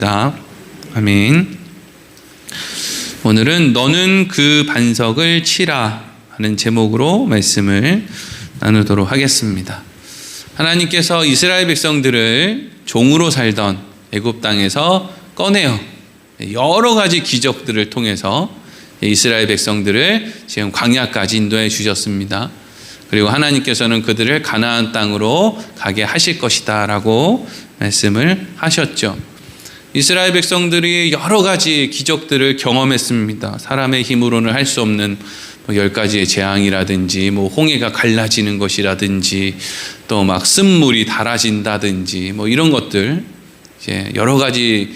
아멘. 오늘은 너는 그 반석을 치라 하는 제목으로 말씀을 나누도록 하겠습니다. 하나님께서 이스라엘 백성들을 종으로 살던 애굽 땅에서 꺼내어 여러 가지 기적들을 통해서 이스라엘 백성들을 지금 광야까지 인도해 주셨습니다. 그리고 하나님께서는 그들을 가나안 땅으로 가게 하실 것이다 라고 말씀을 하셨죠. 이스라엘 백성들이 여러 가지 기적들을 경험했습니다. 사람의 힘으로는 할 수 없는 10가지의 재앙이라든지 홍해가 갈라지는 것이라든지 또 막 쓴물이 달아진다든지 이런 것들, 이제 여러 가지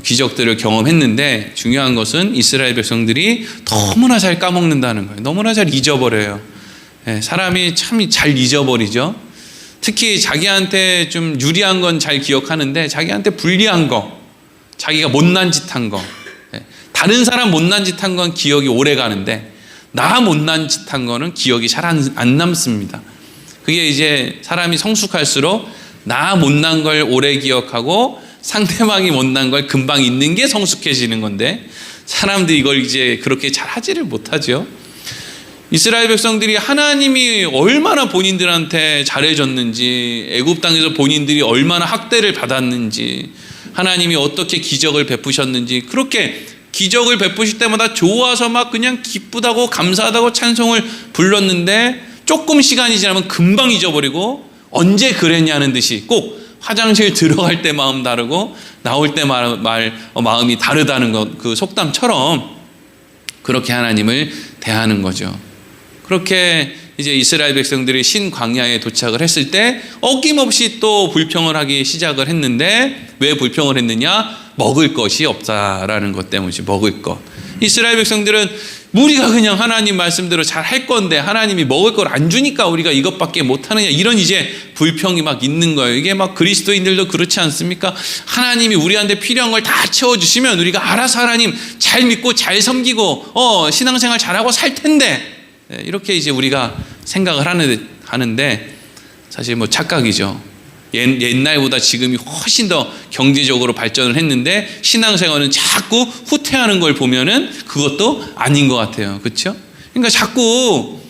기적들을 경험했는데, 중요한 것은 이스라엘 백성들이 너무나 잘 까먹는다는 거예요. 너무나 잘 잊어버려요. 사람이 참 잘 잊어버리죠. 특히 자기한테 좀 유리한 건 잘 기억하는데 자기한테 불리한 거, 자기가 못난 짓 한 거, 다른 사람 못난 짓 한 건 기억이 오래 가는데 나 못난 짓 한 거는 기억이 잘 안 남습니다. 그게 이제 사람이 성숙할수록 나 못난 걸 오래 기억하고 상대방이 못난 걸 금방 잊는 게 성숙해지는 건데, 사람들이 이걸 이제 그렇게 잘 하지를 못하죠. 이스라엘 백성들이 하나님이 얼마나 본인들한테 잘해줬는지, 애굽 땅에서 본인들이 얼마나 학대를 받았는지, 하나님이 어떻게 기적을 베푸셨는지, 그렇게 기적을 베푸실 때마다 좋아서 막 그냥 기쁘다고 감사하다고 찬송을 불렀는데, 조금 시간이 지나면 금방 잊어버리고 언제 그랬냐는 듯이 꼭 화장실 들어갈 때 마음 다르고 나올 때 마음이 다르다는 것, 그 속담처럼 그렇게 하나님을 대하는 거죠. 그렇게 이제 이스라엘 백성들이 신광야에 도착을 했을 때 어김없이 또 불평을 하기 시작을 했는데, 왜 불평을 했느냐? 먹을 것이 없다라는 것 때문이지. 먹을 것. 이스라엘 백성들은 우리가 그냥 하나님 말씀대로 잘 할 건데 하나님이 먹을 걸 안 주니까 우리가 이것밖에 못하느냐, 이런 이제 불평이 막 있는 거예요. 이게 막 그리스도인들도 그렇지 않습니까? 하나님이 우리한테 필요한 걸 다 채워주시면 우리가 알아서 하나님 잘 믿고 잘 섬기고 신앙생활 잘하고 살 텐데, 이렇게 이제 우리가 생각을 하는데 사실 착각이죠. 옛날보다 지금이 훨씬 더 경제적으로 발전을 했는데 신앙생활은 자꾸 후퇴하는 걸 보면은 그것도 아닌 것 같아요. 그렇죠? 그러니까 자꾸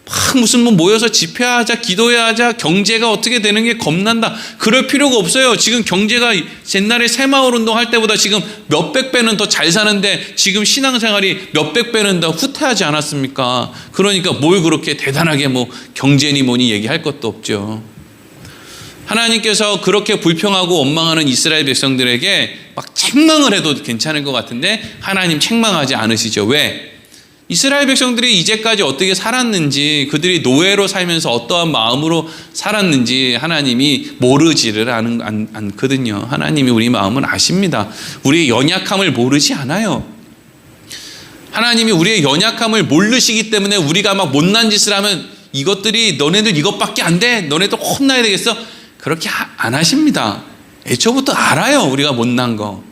막 무슨 모여서 집회하자, 기도해야 하자, 경제가 어떻게 되는 게 겁난다, 그럴 필요가 없어요. 지금 경제가 옛날에 새마을 운동할 때보다 지금 몇백 배는 더 잘 사는데 지금 신앙생활이 몇백 배는 더 후퇴하지 않았습니까? 그러니까 뭘 그렇게 대단하게 경제니 뭐니 얘기할 것도 없죠. 하나님께서 그렇게 불평하고 원망하는 이스라엘 백성들에게 막 책망을 해도 괜찮을 것 같은데 하나님 책망하지 않으시죠. 왜? 이스라엘 백성들이 이제까지 어떻게 살았는지, 그들이 노예로 살면서 어떠한 마음으로 살았는지 하나님이 모르지를 않거든요. 하나님이 우리 마음은 아십니다. 우리의 연약함을 모르지 않아요. 하나님이 우리의 연약함을 모르시기 때문에 우리가 막 못난 짓을 하면 이것들이 너네들 이것밖에 안 돼, 너네들 혼나야 되겠어, 그렇게 안 하십니다. 애초부터 알아요, 우리가 못난 거.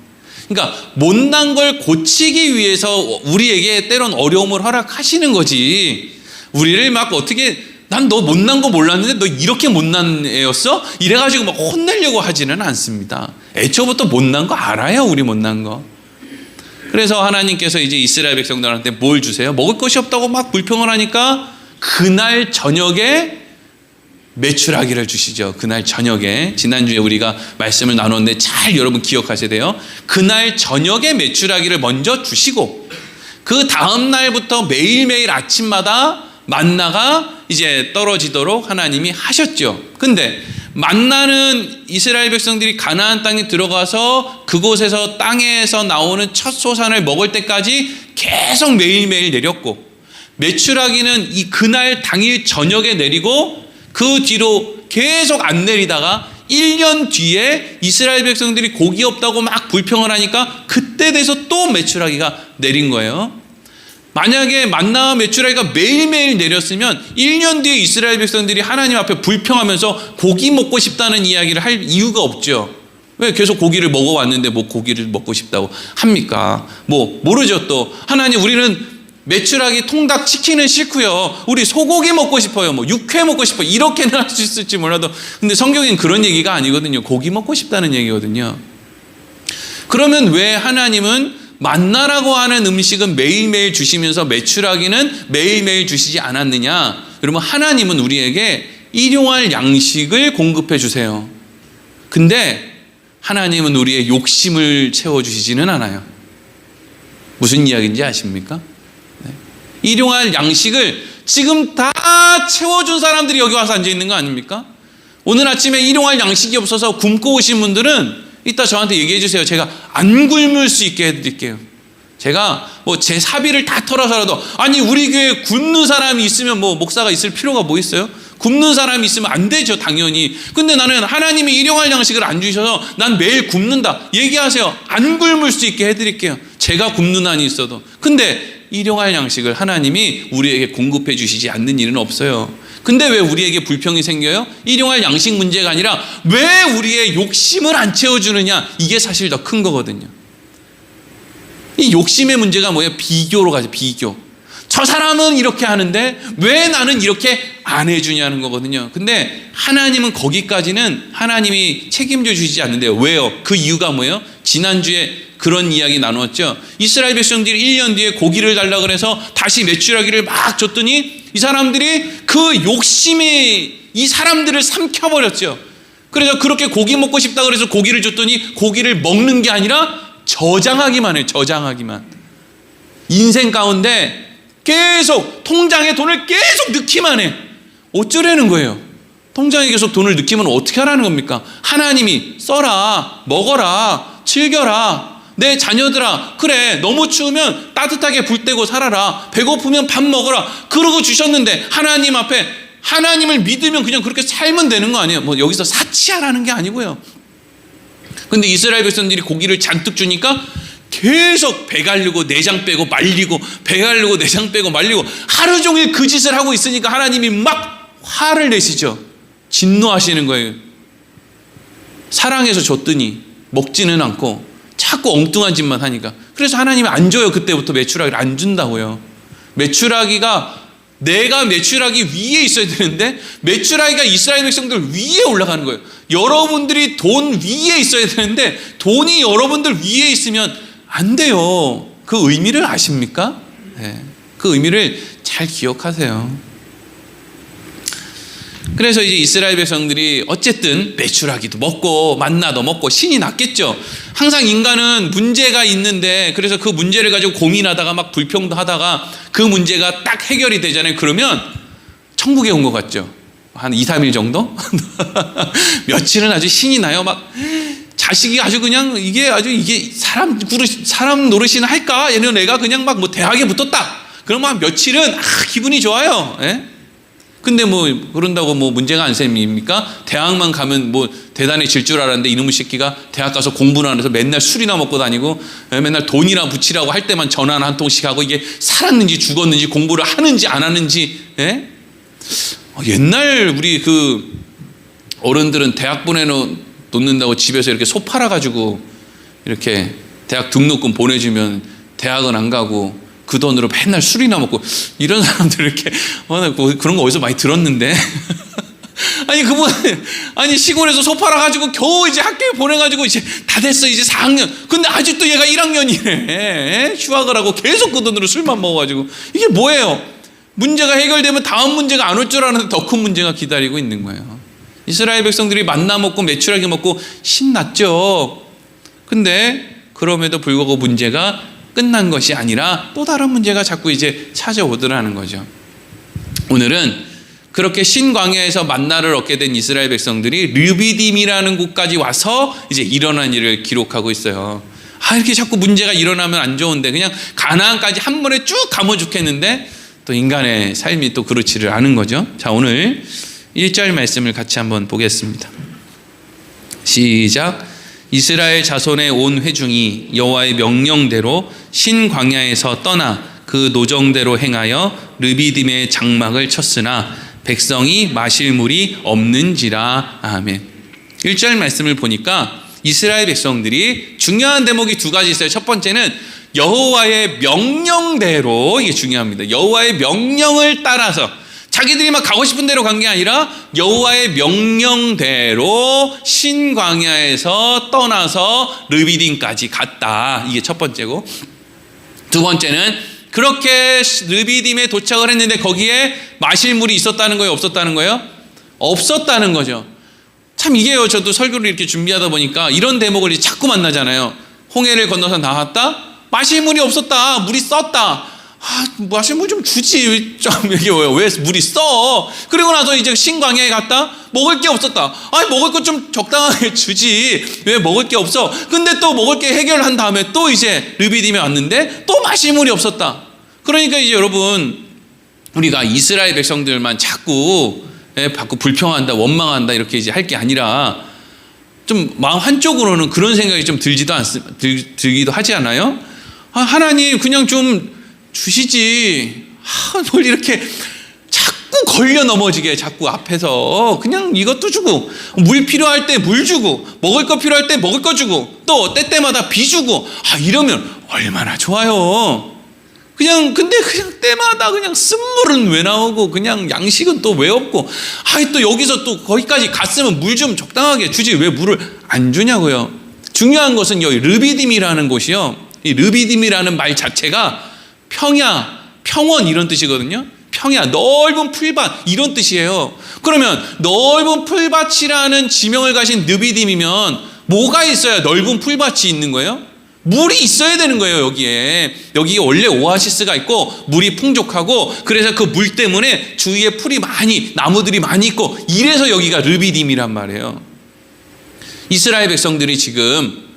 그러니까 못난 걸 고치기 위해서 우리에게 때론 어려움을 허락하시는 거지, 우리를 막 어떻게 난 너 못난 거 몰랐는데 너 이렇게 못난 애였어? 이래가지고 막 혼내려고 하지는 않습니다. 애초부터 못난 거 알아요, 우리 못난 거. 그래서 하나님께서 이제 이스라엘 백성들한테 뭘 주세요? 먹을 것이 없다고 막 불평을 하니까 그날 저녁에 메추라기를 주시죠. 그날 저녁에, 지난주에 우리가 말씀을 나눴는데 잘 여러분 기억하셔야 돼요. 그날 저녁에 메추라기를 먼저 주시고 그 다음 날부터 매일매일 아침마다 만나가 이제 떨어지도록 하나님이 하셨죠. 근데 만나는 이스라엘 백성들이 가나안 땅에 들어가서 그곳에서 땅에서 나오는 첫 소산을 먹을 때까지 계속 매일매일 내렸고, 메추라기는 이 그날 당일 저녁에 내리고 그 뒤로 계속 안 내리다가 1년 뒤에 이스라엘 백성들이 고기 없다고 막 불평을 하니까 그때 돼서 또 메추라기가 내린 거예요. 만약에 만나와 메추라기가 매일매일 내렸으면 1년 뒤에 이스라엘 백성들이 하나님 앞에 불평하면서 고기 먹고 싶다는 이야기를 할 이유가 없죠. 왜? 계속 고기를 먹어왔는데 고기를 먹고 싶다고 합니까? 모르죠. 또 하나님, 우리는 메추라기 통닭 치킨은 싫고요, 우리 소고기 먹고 싶어요, 육회 먹고 싶어요, 이렇게는 할 수 있을지 몰라도, 근데 성경엔 그런 얘기가 아니거든요. 고기 먹고 싶다는 얘기거든요. 그러면 왜 하나님은 만나라고 하는 음식은 매일매일 주시면서 메추라기는 매일매일 주시지 않았느냐? 여러분, 하나님은 우리에게 일용할 양식을 공급해 주세요. 근데 하나님은 우리의 욕심을 채워주시지는 않아요. 무슨 이야기인지 아십니까? 네. 일용할 양식을 지금 다 채워준 사람들이 여기 와서 앉아 있는 거 아닙니까? 오늘 아침에 일용할 양식이 없어서 굶고 오신 분들은 이따 저한테 얘기해 주세요. 제가 안 굶을 수 있게 해드릴게요. 제가 뭐 제 사비를 다 털어서라도, 아니 우리 교회에 굶는 사람이 있으면 뭐 목사가 있을 필요가 뭐 있어요? 굶는 사람이 있으면 안 되죠, 당연히. 근데 나는 하나님이 일용할 양식을 안 주셔서 난 매일 굶는다. 얘기하세요. 안 굶을 수 있게 해드릴게요. 제가 굶는 한이 있어도. 근데 일용할 양식을 하나님이 우리에게 공급해 주시지 않는 일은 없어요. 근데 왜 우리에게 불평이 생겨요? 일용할 양식 문제가 아니라 왜 우리의 욕심을 안 채워주느냐, 이게 사실 더 큰 거거든요. 이 욕심의 문제가 뭐예요? 비교로 가죠. 비교. 저 사람은 이렇게 하는데 왜 나는 이렇게 안 해주냐는 거거든요. 근데 하나님은 거기까지는 하나님이 책임져 주시지 않는데요. 왜요? 그 이유가 뭐예요? 지난주에 그런 이야기 나누었죠. 이스라엘 백성들이 1년 뒤에 고기를 달라 그래서 다시 메추라기를 막 줬더니 이 사람들이 그 욕심이 이 사람들을 삼켜버렸죠. 그래서 그렇게 고기 먹고 싶다 그래서 고기를 줬더니 고기를 먹는 게 아니라 저장하기만 해요. 저장하기만. 인생 가운데 계속 통장에 돈을 계속 넣기만 해. 어쩌라는 거예요? 통장에 계속 돈을 넣기면 어떻게 하라는 겁니까? 하나님이 써라, 먹어라, 즐겨라. 내 자녀들아, 그래, 너무 추우면 따뜻하게 불 떼고 살아라. 배고프면 밥 먹어라. 그러고 주셨는데 하나님 앞에 하나님을 믿으면 그냥 그렇게 살면 되는 거 아니에요? 뭐 여기서 사치하라는 게 아니고요. 근데 이스라엘 백성들이 고기를 잔뜩 주니까 계속 배 가르고 내장 빼고 말리고 배 가르고 내장 빼고 말리고 하루 종일 그 짓을 하고 있으니까 하나님이 막 화를 내시죠. 진노하시는 거예요. 사랑해서 줬더니 먹지는 않고 자꾸 엉뚱한 짓만 하니까. 그래서 하나님이 안 줘요. 그때부터 메추라기를 안 준다고요. 메추라기가, 내가 메추라기 위에 있어야 되는데 메추라기가 이스라엘 백성들 위에 올라가는 거예요. 여러분들이 돈 위에 있어야 되는데 돈이 여러분들 위에 있으면 안 돼요. 그 의미를 아십니까? 네. 그 의미를 잘 기억하세요. 그래서 이제 이스라엘 백성들이 어쨌든 메추라기도 먹고 만나도 먹고 신이 났겠죠. 항상 인간은 문제가 있는데, 그래서 그 문제를 가지고 고민하다가 막 불평도 하다가 그 문제가 딱 해결이 되잖아요. 그러면 천국에 온 것 같죠. 한 2, 3일 정도? 며칠은 아주 신이 나요. 막 자식이 아주 그냥 이게 사람 노릇이나 할까? 얘는 애가 그냥 막 뭐 대학에 붙었다. 그러면 며칠은 기분이 좋아요. 예? 근데 뭐 그런다고 뭐 문제가 안 생깁니까? 대학만 가면 뭐 대단해질 줄 알았는데 이놈의 새끼가 대학 가서 공부는 안 해서 맨날 술이나 먹고 다니고 맨날 돈이나 붙이라고 할 때만 전화 한 통씩 하고, 이게 살았는지 죽었는지 공부를 하는지 안 하는지. 예? 옛날 우리 그 어른들은 대학 보내놓는다고 집에서 이렇게 소 팔아가지고 이렇게 대학 등록금 보내주면 대학은 안 가고 그 돈으로 맨날 술이나 먹고 이런 사람들 이렇게 그런 거 어디서 많이 들었는데 아니 시골에서 소 팔아가지고 겨우 이제 학교에 보내가지고 이제 다 됐어, 이제 4학년. 근데 아직도 얘가 1학년이래. 휴학을 하고 계속 그 돈으로 술만 먹어가지고. 이게 뭐예요? 문제가 해결되면 다음 문제가 안 올 줄 알았는데 더 큰 문제가 기다리고 있는 거예요. 이스라엘 백성들이 만나 먹고 메추라기 먹고 신났죠. 근데 그럼에도 불구하고 문제가 끝난 것이 아니라 또 다른 문제가 자꾸 이제 찾아오더라는 거죠. 오늘은 그렇게 신광야에서 만나를 얻게 된 이스라엘 백성들이 르비딤이라는 곳까지 와서 이제 일어난 일을 기록하고 있어요. 이렇게 자꾸 문제가 일어나면 안 좋은데 그냥 가나안까지 한 번에 쭉 가면 좋겠는데 또 인간의 삶이 또 그렇지를 않은 거죠. 자, 오늘 1절 말씀을 같이 한번 보겠습니다. 시작. 이스라엘 자손의 온 회중이 여호와의 명령대로 신광야에서 떠나 그 노정대로 행하여 르비딤의 장막을 쳤으나 백성이 마실 물이 없는지라. 아멘. 1절 말씀을 보니까 이스라엘 백성들이 중요한 대목이 두 가지 있어요. 첫 번째는 여호와의 명령대로, 이게 중요합니다. 여호와의 명령을 따라서 자기들이 막 가고 싶은 대로 간 게 아니라 여호와의 명령대로 신광야에서 떠나서 르비딤까지 갔다. 이게 첫 번째고, 두 번째는 그렇게 르비딤에 도착을 했는데 거기에 마실 물이 있었다는 거예요, 없었다는 거예요? 없었다는 거죠. 참 이게요, 저도 설교를 이렇게 준비하다 보니까 이런 대목을 자꾸 만나잖아요. 홍해를 건너서 나왔다, 마실 물이 없었다, 물이 썼다. 마실 물 좀 주지, 좀 이게 왜 물이 써? 그리고 나서 이제 신광야에 갔다, 먹을 게 없었다. 먹을 거 좀 적당하게 주지, 왜 먹을 게 없어? 근데 또 먹을 게 해결한 다음에 또 이제 르비딤에 왔는데 또 마실 물이 없었다. 그러니까 이제 여러분, 우리가 이스라엘 백성들만 자꾸 불평한다, 원망한다 이렇게 이제 할 게 아니라 좀 마음 한쪽으로는 그런 생각이 좀 들기도 하지 않아요? 하나님 그냥 좀 주시지. 뭘 이렇게 자꾸 걸려 넘어지게 자꾸 앞에서 그냥 이것도 주고, 물 필요할 때 물 주고, 먹을 거 필요할 때 먹을 거 주고, 또 때때마다 비 주고, 이러면 얼마나 좋아요. 근데 그냥 때마다 그냥 쓴물은 왜 나오고, 그냥 양식은 또 왜 없고, 또 여기서 또 거기까지 갔으면 물 좀 적당하게 주지 왜 물을 안 주냐고요. 중요한 것은 여기 르비딤이라는 곳이요, 이 르비딤이라는 말 자체가 평야, 평원 이런 뜻이거든요. 평야, 넓은 풀밭 이런 뜻이에요. 그러면 넓은 풀밭이라는 지명을 가진 르비딤이면 뭐가 있어야 넓은 풀밭이 있는 거예요? 물이 있어야 되는 거예요. 여기에 원래 오아시스가 있고 물이 풍족하고, 그래서 그 물 때문에 주위에 풀이 많이, 나무들이 많이 있고, 이래서 여기가 르비딤이란 말이에요. 이스라엘 백성들이 지금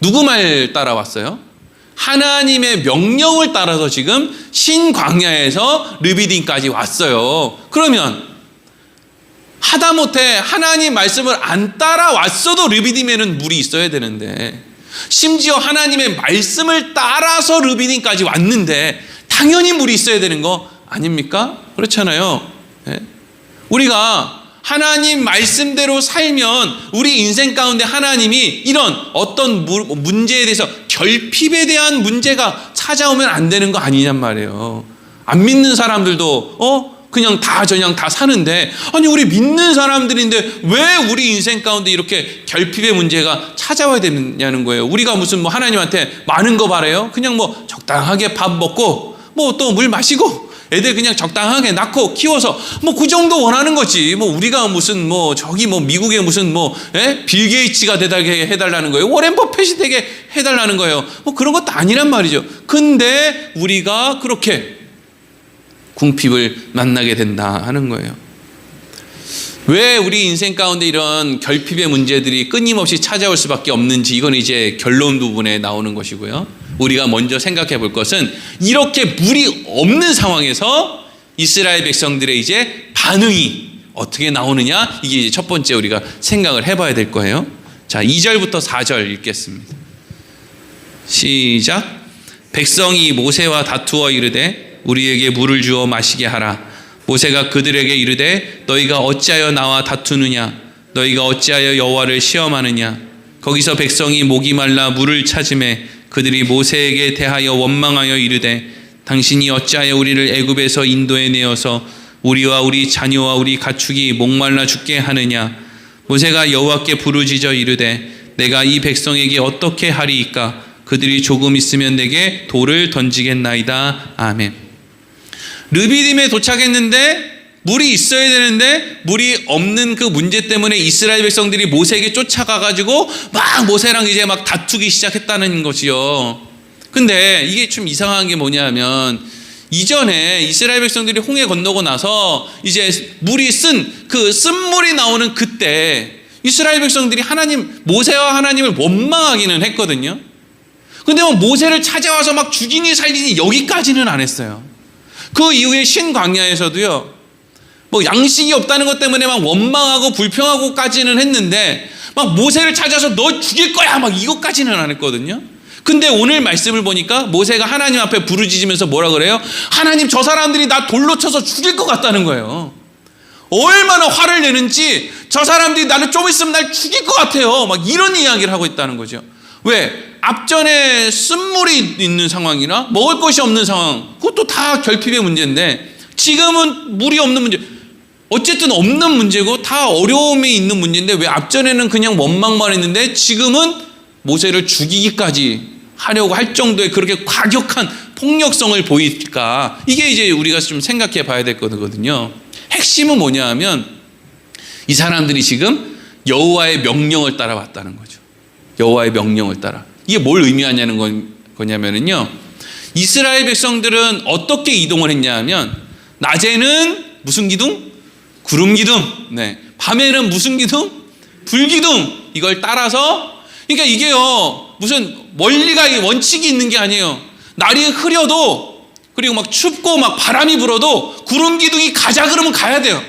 누구 말 따라왔어요? 하나님의 명령을 따라서 지금 신광야에서 르비딤까지 왔어요. 그러면 하다못해 하나님 말씀을 안 따라왔어도 르비딤에는 물이 있어야 되는데, 심지어 하나님의 말씀을 따라서 르비딤까지 왔는데 당연히 물이 있어야 되는 거 아닙니까? 그렇잖아요. 우리가 하나님 말씀대로 살면 우리 인생 가운데 하나님이 이런 어떤 문제에 대해서, 결핍에 대한 문제가 찾아오면 안 되는 거 아니냔 말이에요. 안 믿는 사람들도 그냥 다 사는데, 우리 믿는 사람들인데 왜 우리 인생 가운데 이렇게 결핍의 문제가 찾아와야 되느냐는 거예요. 우리가 무슨 하나님한테 많은 거 바래요? 그냥 적당하게 밥 먹고 또 물 마시고 애들 그냥 적당하게 낳고 키워서 그 정도 원하는 거지. 우리가 무슨 저기 미국에 무슨 빌 게이츠가 되게 해달라는 거예요. 워렌 버핏이 되게 해달라는 거예요. 그런 것도 아니란 말이죠. 근데 우리가 그렇게 궁핍을 만나게 된다 하는 거예요. 왜 우리 인생 가운데 이런 결핍의 문제들이 끊임없이 찾아올 수밖에 없는지, 이건 이제 결론 부분에 나오는 것이고요. 우리가 먼저 생각해 볼 것은, 이렇게 물이 없는 상황에서 이스라엘 백성들의 이제 반응이 어떻게 나오느냐, 이게 이제 첫 번째 우리가 생각을 해봐야 될 거예요. 자, 2절부터 4절 읽겠습니다. 시작. 백성이 모세와 다투어 이르되 우리에게 물을 주어 마시게 하라. 모세가 그들에게 이르되 너희가 어찌하여 나와 다투느냐? 너희가 어찌하여 여호와를 시험하느냐? 거기서 백성이 목이 말라 물을 찾으매 그들이 모세에게 대하여 원망하여 이르되 당신이 어찌하여 우리를 애굽에서 인도에 내어서 우리와 우리 자녀와 우리 가축이 목말라 죽게 하느냐? 모세가 여호와께 부르짖어 이르되 내가 이 백성에게 어떻게 하리이까? 그들이 조금 있으면 내게 돌을 던지겠나이다. 아멘. 르비딤에 도착했는데 물이 있어야 되는데 물이 없는 그 문제 때문에 이스라엘 백성들이 모세에게 쫓아가가지고 막 모세랑 이제 막 다투기 시작했다는 것이요. 근데 이게 좀 이상한 게 뭐냐면, 이전에 이스라엘 백성들이 홍해 건너고 나서 이제 물이 쓴물이 나오는 그때 이스라엘 백성들이 모세와 하나님을 원망하기는 했거든요. 근데 모세를 찾아와서 막 죽이니 살리니 여기까지는 안 했어요. 그 이후에 신광야에서도요, 양식이 없다는 것 때문에 막 원망하고 불평하고까지는 했는데, 막 모세를 찾아서 너 죽일 거야 막 이것까지는 안 했거든요. 근데 오늘 말씀을 보니까 모세가 하나님 앞에 부르짖으면서 뭐라 그래요? 하나님, 저 사람들이 나 돌로 쳐서 죽일 것 같다는 거예요. 얼마나 화를 내는지, 저 사람들이 나를 좀 있으면 날 죽일 것 같아요. 막 이런 이야기를 하고 있다는 거죠. 왜? 앞전에 쓴물이 있는 상황이나 먹을 것이 없는 상황, 그것도 다 결핍의 문제인데, 지금은 물이 없는 문제. 어쨌든 없는 문제고 다 어려움이 있는 문제인데 왜 앞전에는 그냥 원망만 했는데 지금은 모세를 죽이기까지 하려고 할 정도의 그렇게 과격한 폭력성을 보일까? 이게 이제 우리가 좀 생각해 봐야 될 거거든요. 핵심은 뭐냐 하면 이 사람들이 지금 여호와의 명령을 따라왔다는 거죠. 여호와의 명령을 따라. 이게 뭘 의미하냐는 거냐면요. 이스라엘 백성들은 어떻게 이동을 했냐 하면 낮에는 무슨 기둥? 구름 기둥. 네. 밤에는 무슨 기둥? 불 기둥. 이걸 따라서 그러니까 이게요. 무슨 원리가 원칙이 있는 게 아니에요. 날이 흐려도 그리고 막 춥고 막 바람이 불어도 구름 기둥이 가자 그러면 가야 돼요.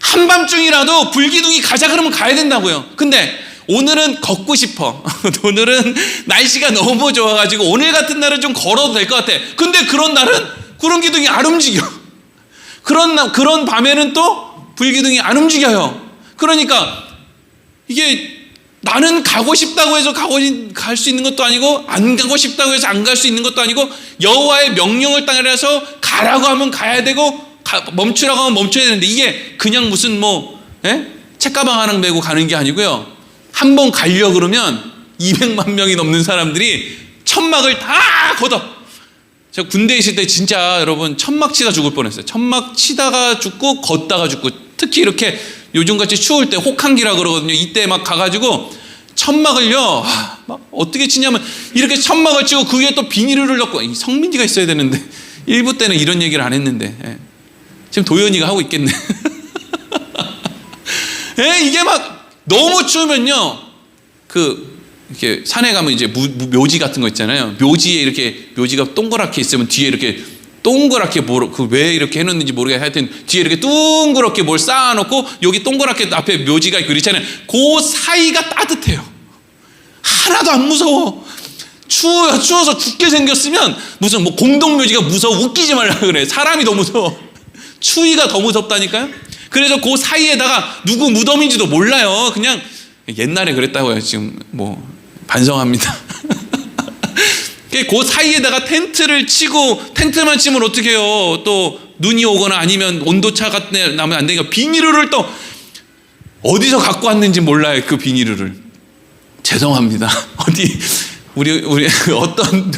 한밤중이라도 불 기둥이 가자 그러면 가야 된다고요. 근데 오늘은 걷고 싶어. 오늘은 날씨가 너무 좋아가지고 오늘 같은 날은 좀 걸어도 될 것 같아. 근데 그런 날은 구름 기둥이 안 움직여. 그런 밤에는 또 불 기둥이 안 움직여요. 그러니까 이게 나는 가고 싶다고 해서 갈 수 있는 것도 아니고 안 가고 싶다고 해서 안 갈 수 있는 것도 아니고 여호와의 명령을 따라서 가라고 하면 가야 되고 멈추라고 하면 멈춰야 되는데 이게 그냥 무슨 책가방 하나 메고 가는 게 아니고요. 한 번 가려고 그러면 200만 명이 넘는 사람들이 천막을 다 걷어. 제가 군대에 있을 때 진짜 여러분 천막 치다 죽을 뻔했어요. 천막 치다가 죽고 걷다가 죽고 특히 이렇게 요즘같이 추울 때 혹한기라 그러거든요. 이때 막 가가지고 천막을요 막 어떻게 치냐면 이렇게 천막을 치고 그 위에 또 비닐을 넣고 성민지가 있어야 되는데 일부 때는 이런 얘기를 안 했는데 지금 도현이가 하고 있겠네. 이게 막 너무 추우면요 이렇게 산에 가면 이제 묘지 같은 거 있잖아요. 묘지에 이렇게 묘지가 동그랗게 있으면 뒤에 이렇게 동그랗게 왜 이렇게 해놓는지 모르겠어요. 하여튼 뒤에 이렇게 둥그렇게 뭘 쌓아놓고 여기 동그랗게 앞에 묘지가 있고 그렇잖아요. 그 사이가 따뜻해요. 하나도 안 무서워. 추워서 죽게 생겼으면 무슨 공동묘지가 무서워 웃기지 말라 그래. 사람이 더 무서워. 추위가 더 무섭다니까요. 그래서 그 사이에다가 누구 무덤인지도 몰라요. 그냥 옛날에 그랬다고요. 지금 반성합니다. 그 사이에다가 텐트를 치고 텐트만 치면 어떻게 해요? 또 눈이 오거나 아니면 온도차가 나면 안 되니까 비닐을 또 어디서 갖고 왔는지 몰라요. 그 비닐을. 죄송합니다. 우리 어떤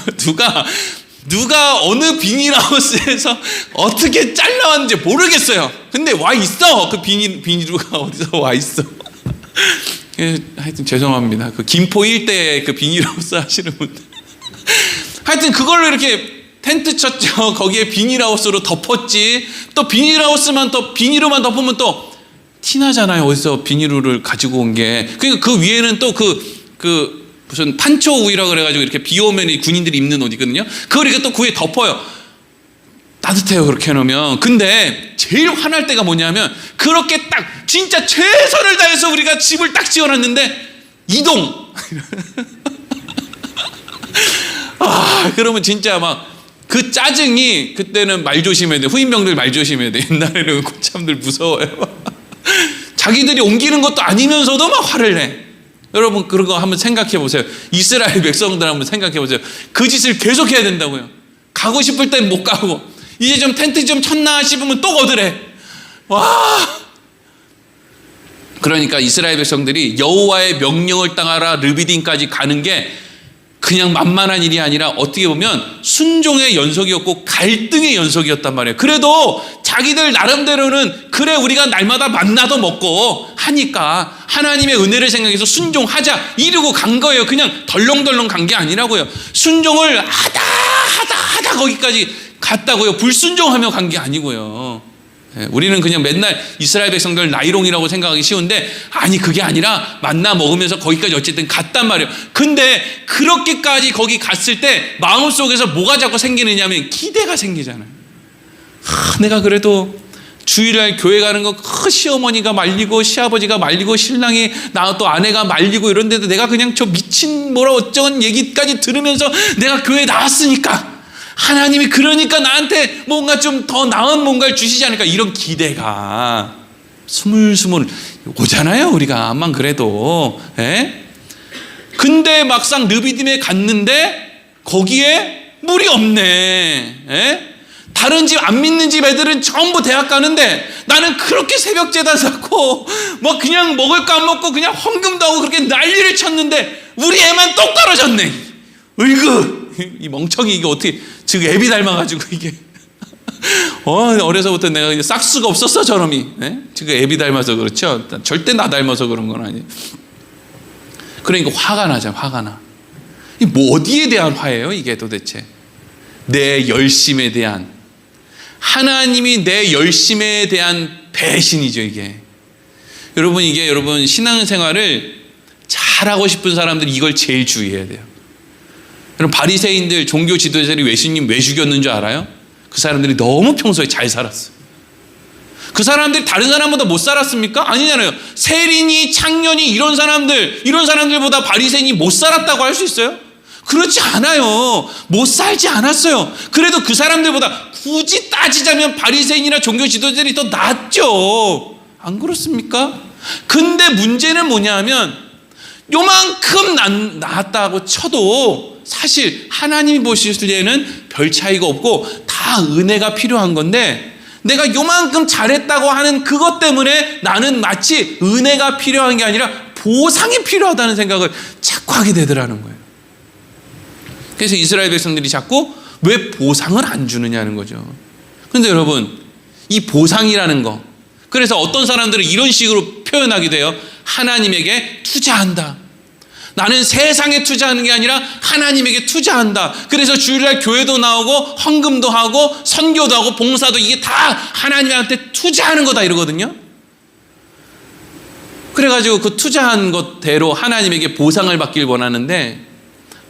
누가 어느 비닐하우스에서 어떻게 잘라왔는지 모르겠어요. 근데 와 있어. 그 비닐루가 어디서 와 있어. 하여튼 죄송합니다. 그 김포 일대에 그 비닐하우스 하시는 분들. 하여튼 그걸로 이렇게 텐트 쳤죠. 거기에 비닐하우스로 덮었지. 또 비닐하우스만 또 비닐로만 덮으면 또 티나잖아요. 어디서 비닐을 가지고 온 게. 그러니까 그 위에는 또 무슨 판초 우이라 그래가지고 이렇게 비 오면 군인들이 입는 옷 있거든요. 그걸 이렇게 또 그 위에 덮어요. 따뜻해요. 그렇게 해놓으면. 근데 제일 화날 때가 뭐냐면 그렇게 딱 진짜 최선을 다해서 우리가 집을 딱 지어놨는데 이동. 그러면 진짜 막 그 짜증이 그때는 말 조심해야 돼. 후임병들 말 조심해야 돼. 옛날에는 고참들 무서워요. 자기들이 옮기는 것도 아니면서도 막 화를 내. 여러분 그런 거 한번 생각해 보세요. 이스라엘 백성들 한번 생각해 보세요. 그 짓을 계속 해야 된다고요. 가고 싶을 땐 못 가고 이제 좀 텐트 좀 쳤나 싶으면 또 거들해. 와. 그러니까 이스라엘 백성들이 여호와의 명령을 따라 르비딤까지 가는 게 그냥 만만한 일이 아니라 어떻게 보면 순종의 연속이었고 갈등의 연속이었단 말이에요. 그래도 자기들 나름대로는 그래 우리가 날마다 만나도 먹고 하니까 하나님의 은혜를 생각해서 순종하자 이러고 간 거예요. 그냥 덜렁덜렁 간 게 아니라고요. 순종을 하다 거기까지 갔다고요. 불순종하며 간 게 아니고요. 우리는 그냥 맨날 이스라엘 백성들 나이롱이라고 생각하기 쉬운데 아니 그게 아니라 만나 먹으면서 거기까지 어쨌든 갔단 말이에요. 근데 그렇게까지 거기 갔을 때 마음속에서 뭐가 자꾸 생기느냐면 기대가 생기잖아요. 내가 그래도 주일날 교회 가는 거 시어머니가 말리고 시아버지가 말리고 신랑이 나 또 아내가 말리고 이런데도 내가 그냥 저 미친 뭐라 어쩌건 얘기까지 들으면서 내가 교회에 나왔으니까 하나님이 그러니까 나한테 뭔가 좀 더 나은 뭔가를 주시지 않을까 이런 기대가 스물스물 오잖아요. 우리가 암만 그래도. 근데 막상 르비딤에 갔는데 거기에 물이 없네. 다 다른 집 안 믿는 집 애들은 전부 대학 가는데 나는 그렇게 새벽 제단 쌓고 뭐 그냥 먹을 거 안 먹고 그냥 헌금도 하고 그렇게 난리를 쳤는데 우리 애만 똑 떨어졌네. 으이구, 이 멍청이 이게 어떻게 즉 애비 닮아가지고 이게 어려서부터 내가 싹수가 없었어 저놈이. 즉 애비 닮아서 그렇죠. 절대 나 닮아서 그런 건 아니에요. 그러니까 화가 나죠. 화가 나. 이 뭐 어디에 대한 화예요 이게 도대체? 내 열심에 대한, 하나님이 내 열심에 대한 배신이죠 이게. 여러분 이게 여러분 신앙생활을 잘하고 싶은 사람들이 이걸 제일 주의해야 돼요. 여러분 바리새인들 종교 지도자들이 예수님 왜 죽였는 줄 알아요? 그 사람들이 너무 평소에 잘 살았어요. 그 사람들이 다른 사람보다 못 살았습니까? 아니잖아요. 세린이, 창년이 이런 사람들보다 바리새인이 못 살았다고 할 수 있어요? 그렇지 않아요. 못 살지 않았어요. 그래도 그 사람들보다 굳이 따지자면 바리새인이나 종교 지도자들이 더 낫죠. 안 그렇습니까? 근데 문제는 뭐냐면 요만큼 나았다고 쳐도 사실 하나님이 보실 때에는 별 차이가 없고 다 은혜가 필요한 건데, 내가 요만큼 잘했다고 하는 그것 때문에 나는 마치 은혜가 필요한 게 아니라 보상이 필요하다는 생각을 자꾸 하게 되더라는 거예요. 그래서 이스라엘 백성들이 자꾸 왜 보상을 안 주느냐는 거죠. 그런데 여러분 이 보상이라는 거, 그래서 어떤 사람들은 이런 식으로 표현하기도 해요. 하나님에게 투자한다. 나는 세상에 투자하는 게 아니라 하나님에게 투자한다. 그래서 주일날 교회도 나오고 헌금도 하고 선교도 하고 봉사도 이게 다 하나님한테 투자하는 거다 이러거든요. 그래가지고 그 투자한 것대로 하나님에게 보상을 받길 원하는데,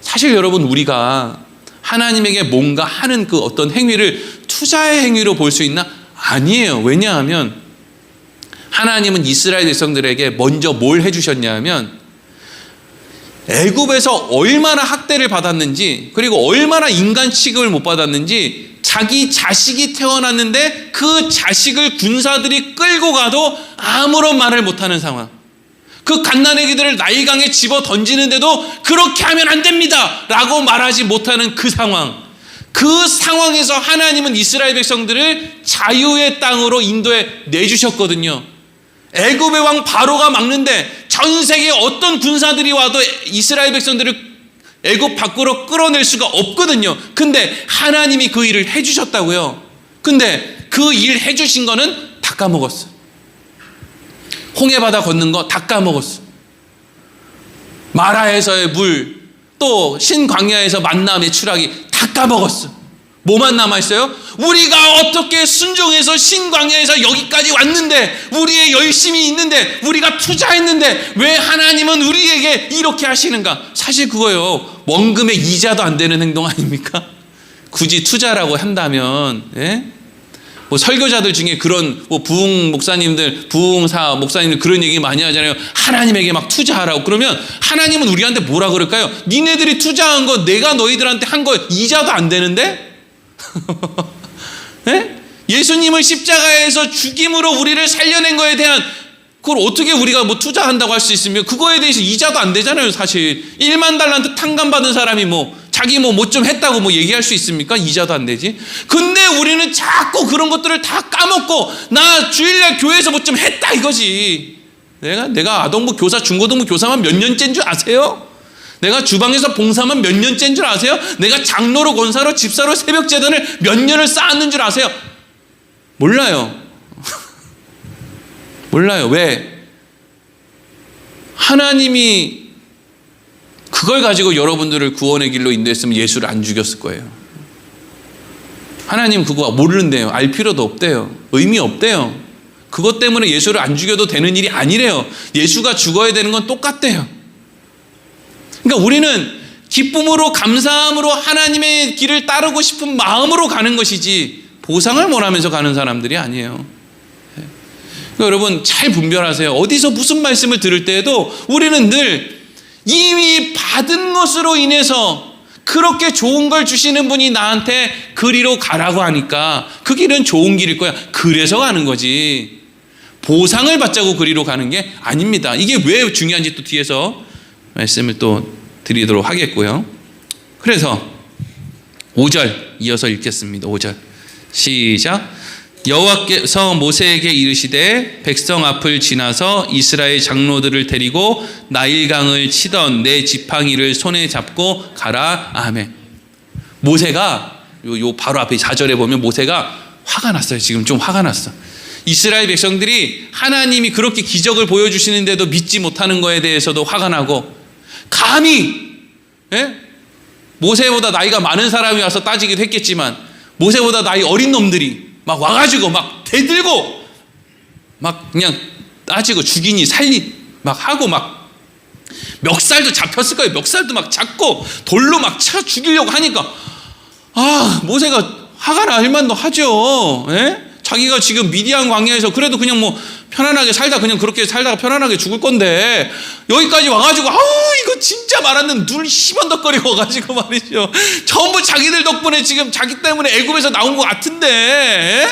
사실 여러분 우리가 하나님에게 뭔가 하는 그 어떤 행위를 투자의 행위로 볼 수 있나? 아니에요. 왜냐하면 하나님은 이스라엘 백성들에게 먼저 뭘 해주셨냐 하면 애굽에서 얼마나 학대를 받았는지, 그리고 얼마나 인간 취급을 못 받았는지, 자기 자식이 태어났는데 그 자식을 군사들이 끌고 가도 아무런 말을 못하는 상황, 그 갓난아기들을 나일강에 집어 던지는데도 그렇게 하면 안 됩니다 라고 말하지 못하는 그 상황, 그 상황에서 하나님은 이스라엘 백성들을 자유의 땅으로 인도에 내주셨거든요. 애굽의 왕 바로가 막는데 전 세계 어떤 군사들이 와도 이스라엘 백성들을 애굽 밖으로 끌어낼 수가 없거든요. 근데 하나님이 그 일을 해주셨다고요. 근데 그 일 해주신 거는 다 까먹었어. 홍해바다 걷는 거 다 까먹었어. 마라에서의 물, 또 신광야에서 만나의 추락이 다 까먹었어. 뭐만 남아있어요? 우리가 어떻게 순종해서 신광야에서 여기까지 왔는데, 우리의 열심이 있는데, 우리가 투자했는데 왜 하나님은 우리에게 이렇게 하시는가? 사실 그거요, 원금의 이자도 안 되는 행동 아닙니까? 굳이 투자라고 한다면, 예? 뭐 설교자들 중에 그런 뭐 부흥 목사님들, 부흥사 목사님들 그런 얘기 많이 하잖아요. 하나님에게 막 투자하라고. 그러면 하나님은 우리한테 뭐라 그럴까요? 니네들이 투자한 거 내가 너희들한테 한 거 이자도 안 되는데? 네? 예수님을 십자가에서 죽임으로 우리를 살려낸 거에 대한, 그걸 어떻게 우리가 뭐 투자한다고 할 수 있으며 그거에 대해서 이자도 안 되잖아요. 사실 1만 달란트 탕감 받은 사람이 뭐 자기 뭐 좀 했다고 뭐 얘기할 수 있습니까? 이자도 안 되지. 근데 우리는 자꾸 그런 것들을 다 까먹고 나 주일날 교회에서 뭐 좀 했다 이거지. 내가 아동부 교사, 중고등부 교사만 몇 년째인 줄 아세요? 내가 주방에서 봉사만 몇 년째인 줄 아세요? 내가 장로로, 권사로, 집사로 새벽 제단을 몇 년을 쌓았는 줄 아세요? 몰라요. 몰라요. 왜? 하나님이 그걸 가지고 여러분들을 구원의 길로 인도했으면 예수를 안 죽였을 거예요. 하나님 그거 모르는데요. 알 필요도 없대요. 의미 없대요. 그것 때문에 예수를 안 죽여도 되는 일이 아니래요. 예수가 죽어야 되는 건 똑같대요. 그러니까 우리는 기쁨으로, 감사함으로 하나님의 길을 따르고 싶은 마음으로 가는 것이지 보상을 원하면서 가는 사람들이 아니에요. 그러니까 여러분 잘 분별하세요. 어디서 무슨 말씀을 들을 때에도 우리는 늘 이미 받은 것으로 인해서 그렇게 좋은 걸 주시는 분이 나한테 그리로 가라고 하니까 그 길은 좋은 길일 거야. 그래서 가는 거지. 보상을 받자고 그리로 가는 게 아닙니다. 이게 왜 중요한지 또 뒤에서 말씀을 또 드리도록 하겠고요. 그래서 5절 이어서 읽겠습니다. 5절. 시작. 여호와께서 모세에게 이르시되 백성 앞을 지나서 이스라엘 장로들을 데리고 나일강을 치던 내 지팡이를 손에 잡고 가라. 아멘. 모세가 요 바로 앞에 4절에 보면 모세가 화가 났어요. 지금 좀 화가 났어. 이스라엘 백성들이 하나님이 그렇게 기적을 보여주시는데도 믿지 못하는 거에 대해서도 화가 나고, 감히 모세보다 나이가 많은 사람이 와서 따지기도 했겠지만 모세보다 나이 어린 놈들이 막 와가지고 막 대들고 막 그냥 따지고 죽이니 살리 막 하고 막 멱살도 잡혔을 거예요. 멱살도 막 잡고 돌로 막 쳐 죽이려고 하니까 모세가 화가 날 만도 하죠. 자기가 지금 미디안 광야에서 그래도 그냥 뭐 편안하게 살다 그냥 그렇게 살다가 편안하게 죽을 건데 여기까지 와가지고 이거 진짜 말하는 눈 시번덕거리고 와가지고 말이죠. 전부 자기들 덕분에 지금 자기 때문에 애굽에서 나온 것 같은데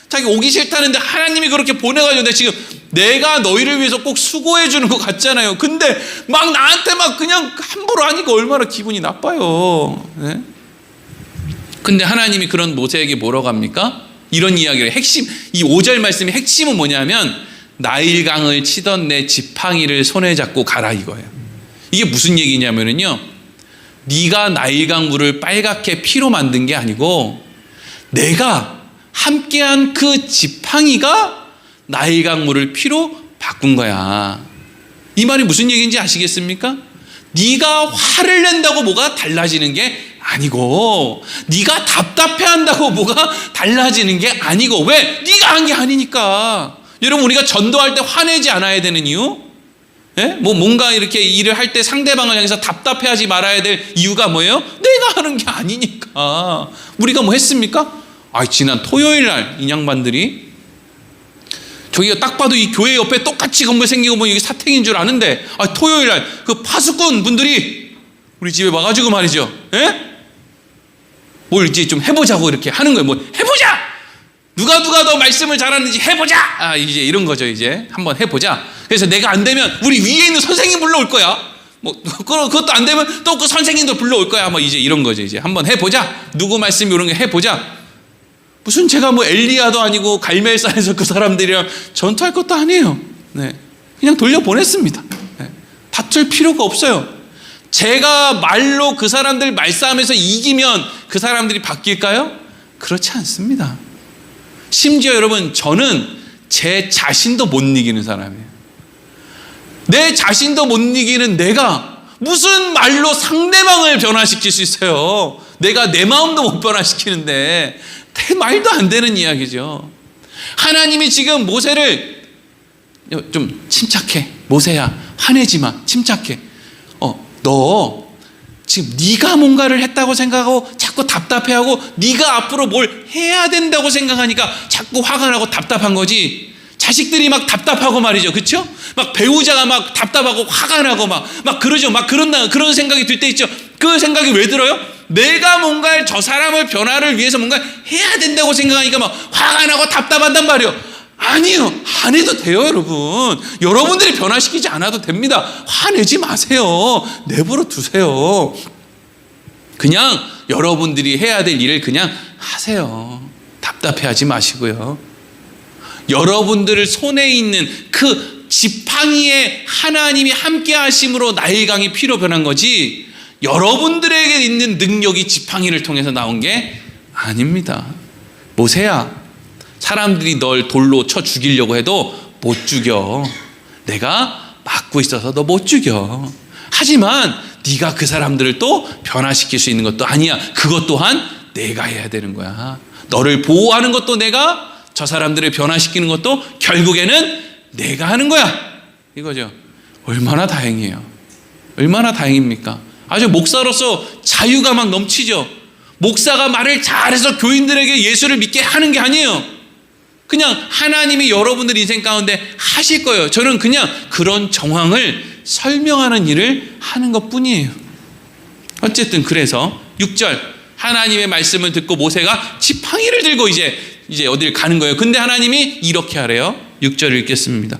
자기 오기 싫다는데 하나님이 그렇게 보내가지고 내가 너희를 위해서 꼭 수고해 주는 것 같잖아요. 근데 막 나한테 막 그냥 함부로 하니까 얼마나 기분이 나빠요. 근데 하나님이 그런 모세에게 뭐라고 합니까? 이런 이야기를 이 5절 말씀의 핵심은 뭐냐면 나일강을 치던 내 지팡이를 손에 잡고 가라 이거예요. 이게 무슨 얘기냐면요, 네가 나일강 물을 빨갛게 피로 만든 게 아니고 내가 함께한 그 지팡이가 나일강 물을 피로 바꾼 거야. 이 말이 무슨 얘기인지 아시겠습니까? 네가 화를 낸다고 뭐가 달라지는 게 아니고, 네가 답답해한다고 뭐가 달라지는 게 아니고. 왜? 네가 한 게 아니니까. 여러분, 우리가 전도할 때 화내지 않아야 되는 이유? 뭔가 이렇게 일을 할 때 상대방을 향해서 답답해하지 말아야 될 이유가 뭐예요? 내가 하는 게 아니니까. 우리가 뭐 했습니까? 지난 토요일 날 이 양반들이 저기가 딱 봐도 이 교회 옆에 똑같이 건물 생기고 뭐 이게 사택인 줄 아는데 토요일 날 그 파수꾼 분들이 우리 집에 와가지고 말이죠. 뭘 이제 좀 해보자고 이렇게 하는 거예요. 뭐 해보자. 누가 더 말씀을 잘하는지 해보자. 이제 이런 거죠. 이제 한번 해보자. 그래서 내가 안 되면 우리 위에 있는 선생님 불러올 거야. 뭐 그것도 안 되면 또 그 선생님도 불러올 거야. 뭐 이제 이런 거죠. 이제 한번 해보자. 누구 말씀 이런 게 해보자. 무슨 제가 뭐 엘리야도 아니고 갈멜산에서 그 사람들이랑 전투할 것도 아니에요. 그냥 돌려보냈습니다. 다툴 필요가 없어요. 제가 말로 그 사람들 말싸움에서 이기면 그 사람들이 바뀔까요? 그렇지 않습니다. 심지어 여러분, 저는 제 자신도 못 이기는 사람이에요. 내 자신도 못 이기는 내가 무슨 말로 상대방을 변화시킬 수 있어요? 내가 내 마음도 못 변화시키는데 말도 안 되는 이야기죠. 하나님이 지금 모세를 좀 침착해. 모세야, 화내지 마. 침착해. 너 지금 네가 뭔가를 했다고 생각하고 자꾸 답답해하고 네가 앞으로 뭘 해야 된다고 생각하니까 자꾸 화가 나고 답답한 거지. 자식들이 막 답답하고 말이죠. 그렇죠? 막 배우자가 막 답답하고 화가 나고 막 그러죠. 막 그런 생각이 들 때 있죠. 그 생각이 왜 들어요? 내가 뭔가 저 사람을 변화를 위해서 뭔가 해야 된다고 생각하니까 막 화가 나고 답답한단 말이에요. 아니요, 안 해도 돼요. 여러분들이 변화시키지 않아도 됩니다. 화내지 마세요. 내버려 두세요. 그냥 여러분들이 해야 될 일을 그냥 하세요. 답답해하지 마시고요. 여러분들 손에 있는 그 지팡이에 하나님이 함께 하심으로 나일강이 피로 변한 거지, 여러분들에게 있는 능력이 지팡이를 통해서 나온 게 아닙니다. 모세야, 사람들이 널 돌로 쳐 죽이려고 해도 못 죽여. 내가 막고 있어서 너 못 죽여. 하지만 네가 그 사람들을 또 변화시킬 수 있는 것도 아니야. 그것 또한 내가 해야 되는 거야. 너를 보호하는 것도 내가, 저 사람들을 변화시키는 것도 결국에는 내가 하는 거야. 이거죠. 얼마나 다행이에요. 얼마나 다행입니까? 아주 목사로서 자유가 막 넘치죠. 목사가 말을 잘해서 교인들에게 예수를 믿게 하는 게 아니에요. 그냥 하나님이 여러분들 인생 가운데 하실 거예요. 저는 그냥 그런 정황을 설명하는 일을 하는 것 뿐이에요. 어쨌든 그래서 6절 하나님의 말씀을 듣고 모세가 지팡이를 들고 이제 어딜 가는 거예요. 근데 하나님이 이렇게 하래요. 6절 읽겠습니다.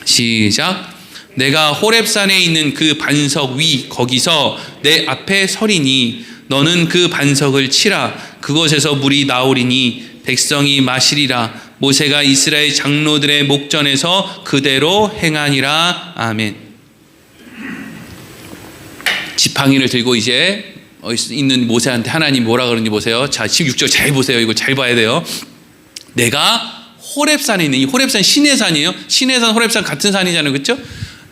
시작. 내가 호렙산에 있는 그 반석 위 거기서 내 앞에 서리니 너는 그 반석을 치라. 그것에서 물이 나오리니 백성이 마시리라. 모세가 이스라엘 장로들의 목전에서 그대로 행하니라. 아멘. 지팡이를 들고 이제 있는 모세한테 하나님 뭐라 그러는지 보세요. 자, 16절 잘 보세요. 이거 잘 봐야 돼요. 내가 호렙산에 있는, 이 호렙산 시내산이에요. 시내산, 호렙산 같은 산이잖아요. 그렇죠?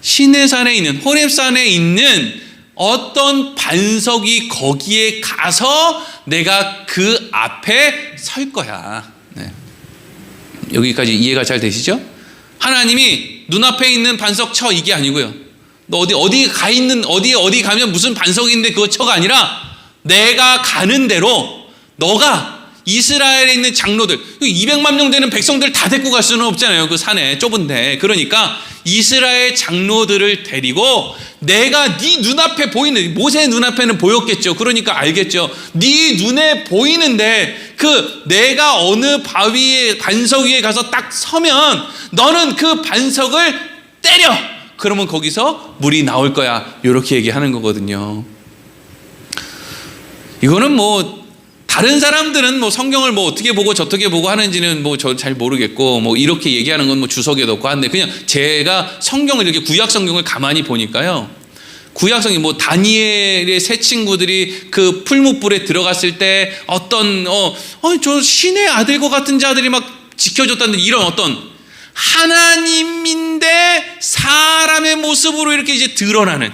시내산에 있는, 호렙산에 있는 어떤 반석이 거기에 가서 내가 그 앞에 설 거야. 네. 여기까지 이해가 잘 되시죠? 하나님이 눈앞에 있는 반석 쳐, 이게 아니고요. 너 어디 가 있는, 어디 가면 무슨 반석이 있는데 그거 쳐가 아니라 내가 가는 대로 너가 이스라엘에 있는 장로들, 200만 명 되는 백성들 다 데리고 갈 수는 없잖아요. 그 산에 좁은데. 그러니까 이스라엘 장로들을 데리고 내가 네 눈앞에 보이는, 모세 눈앞에는 보였겠죠. 그러니까 알겠죠. 네 눈에 보이는데 그 내가 어느 바위에, 반석 위에 가서 딱 서면 너는 그 반석을 때려. 그러면 거기서 물이 나올 거야. 이렇게 얘기하는 거거든요. 이거는 뭐 다른 사람들은 뭐 성경을 뭐 어떻게 보고 저떻게 보고 하는지는 뭐 저 잘 모르겠고 뭐 이렇게 얘기하는 건 뭐 주석에도 없고 한데, 그냥 제가 성경을 이렇게 구약 성경을 가만히 보니까요. 구약 성경 뭐 다니엘의 세 친구들이 그 풀무불에 들어갔을 때 어떤 저 신의 아들과 같은 자들이 막 지켜줬다는 이런 어떤 하나님인데 사람의 모습으로 이렇게 이제 드러나는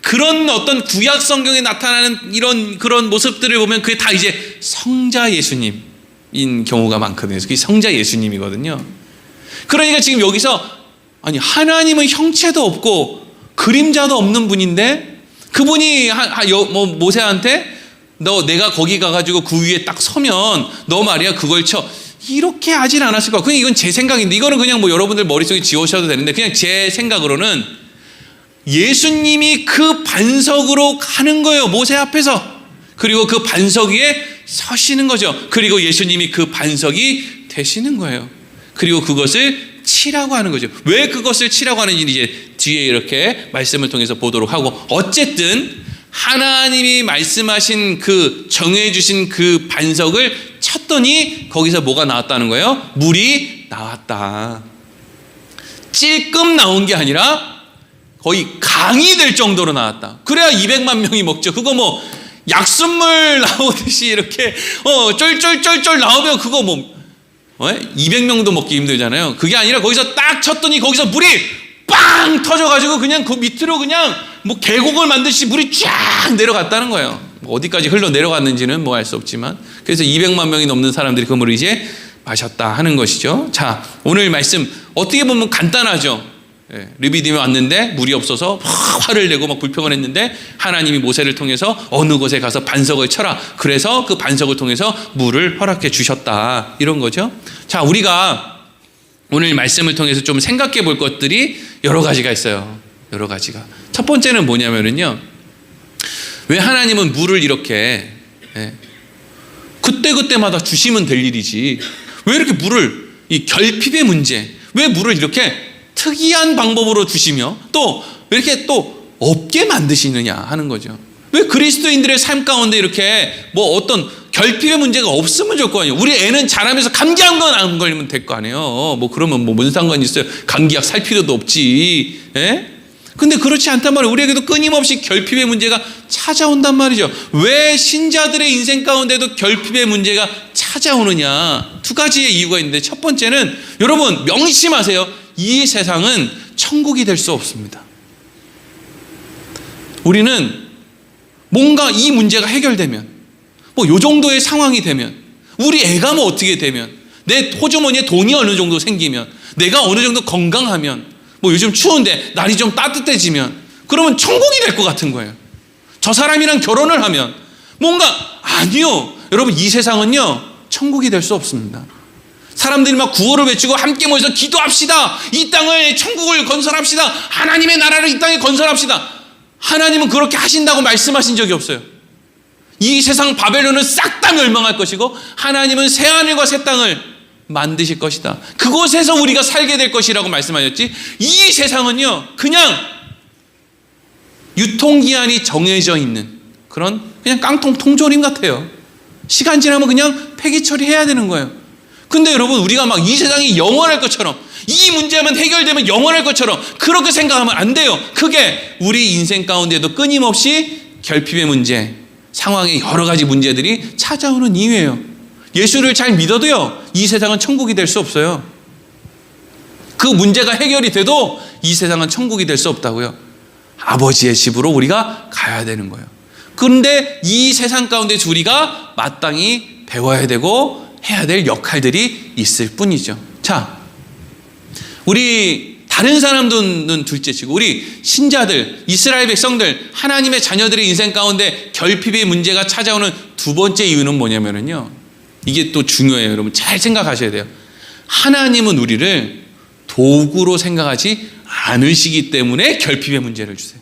그런 어떤 구약 성경에 나타나는 이런 그런 모습들을 보면 그게 다 이제 성자 예수님인 경우가 많거든요. 그게 성자 예수님이거든요. 그러니까 지금 여기서 아니 하나님은 형체도 없고 그림자도 없는 분인데 그분이 모세한테 너 내가 거기 가가지고 그 위에 딱 서면 너 말이야 그걸 쳐. 이렇게 하진 않았을 거야. 그냥 이건 제 생각인데 이거는 그냥 뭐 여러분들 머릿속에 지우셔도 되는데 그냥 제 생각으로는 예수님이 그 반석으로 가는 거예요. 모세 앞에서. 그리고 그 반석 위에 서시는 거죠. 그리고 예수님이 그 반석이 되시는 거예요. 그리고 그것을 치라고 하는 거죠. 왜 그것을 치라고 하는지 이제 뒤에 이렇게 말씀을 통해서 보도록 하고, 어쨌든 하나님이 말씀하신 그 정해주신 그 반석을 쳤더니 거기서 뭐가 나왔다는 거예요? 물이 나왔다. 찔끔 나온 게 아니라 거의 강이 될 정도로 나왔다. 그래야 200만 명이 먹죠. 그거 뭐 약순물 나오듯이 이렇게 쫄쫄쫄쫄 나오면 그거 뭐 200명도 먹기 힘들잖아요. 그게 아니라 거기서 딱 쳤더니 거기서 물이 빵 터져가지고 그냥 그 밑으로 그냥 뭐 계곡을 만드시 물이 쫙 내려갔다는 거예요. 뭐 어디까지 흘러 내려갔는지는 뭐 알 수 없지만, 그래서 200만 명이 넘는 사람들이 그 물을 이제 마셨다 하는 것이죠. 자, 오늘 말씀 어떻게 보면 간단하죠. 르비딤에 왔는데 물이 없어서 화를 내고 막 불평을 했는데 하나님이 모세를 통해서 어느 곳에 가서 반석을 쳐라. 그래서 그 반석을 통해서 물을 허락해 주셨다. 이런 거죠. 자, 우리가 오늘 말씀을 통해서 좀 생각해 볼 것들이 여러 가지가 있어요. 여러 가지가. 첫 번째는 뭐냐면은요. 왜 하나님은 물을 이렇게 그때그때마다 주시면 될 일이지 왜 이렇게 물을, 이 결핍의 문제, 왜 물을 이렇게 특이한 방법으로 주시며 또 왜 이렇게 또 없게 만드시느냐 하는 거죠. 왜 그리스도인들의 삶 가운데 이렇게 뭐 어떤 결핍의 문제가 없으면 좋을 거 아니에요. 우리 애는 자라면서 감기 한 건 안 걸리면 될 거 아니에요. 뭐 그러면 뭐 뭔 상관이 있어요. 감기약 살 필요도 없지. 근데 그렇지 않단 말이에요. 우리에게도 끊임없이 결핍의 문제가 찾아온단 말이죠. 왜 신자들의 인생 가운데도 결핍의 문제가 찾아오느냐. 두 가지의 이유가 있는데, 첫 번째는 여러분 명심하세요. 이 세상은 천국이 될 수 없습니다. 우리는 뭔가 이 문제가 해결되면, 뭐 요 정도의 상황이 되면, 우리 애가 뭐 어떻게 되면, 내 호주머니에 돈이 어느 정도 생기면, 내가 어느 정도 건강하면, 뭐 요즘 추운데 날이 좀 따뜻해지면, 그러면 천국이 될 것 같은 거예요. 저 사람이랑 결혼을 하면 뭔가, 아니요. 여러분, 이 세상은요 천국이 될 수 없습니다. 사람들이 막 구호를 외치고 함께 모여서 기도합시다. 이 땅을, 천국을 건설합시다. 하나님의 나라를 이 땅에 건설합시다. 하나님은 그렇게 하신다고 말씀하신 적이 없어요. 이 세상 바벨론은 싹 다 멸망할 것이고 하나님은 새하늘과 새 땅을 만드실 것이다. 그곳에서 우리가 살게 될 것이라고 말씀하셨지, 이 세상은요 그냥 유통기한이 정해져 있는 그런 그냥 깡통 통조림 같아요. 시간 지나면 그냥 폐기 처리해야 되는 거예요. 근데 여러분, 우리가 막 이 세상이 영원할 것처럼, 이 문제만 해결되면 영원할 것처럼 그렇게 생각하면 안 돼요. 그게 우리 인생 가운데도 끊임없이 결핍의 문제, 상황의 여러 가지 문제들이 찾아오는 이유예요. 예수를 잘 믿어도요, 이 세상은 천국이 될 수 없어요. 그 문제가 해결이 돼도 이 세상은 천국이 될 수 없다고요. 아버지의 집으로 우리가 가야 되는 거예요. 그런데 이 세상 가운데 우리가 마땅히 배워야 되고 해야 될 역할들이 있을 뿐이죠. 자, 우리 다른 사람들은 둘째치고 우리 신자들, 이스라엘 백성들, 하나님의 자녀들의 인생 가운데 결핍의 문제가 찾아오는 두 번째 이유는 뭐냐면요, 이게 또 중요해요. 여러분 잘 생각하셔야 돼요. 하나님은 우리를 도구로 생각하지 않으시기 때문에 결핍의 문제를 주세요.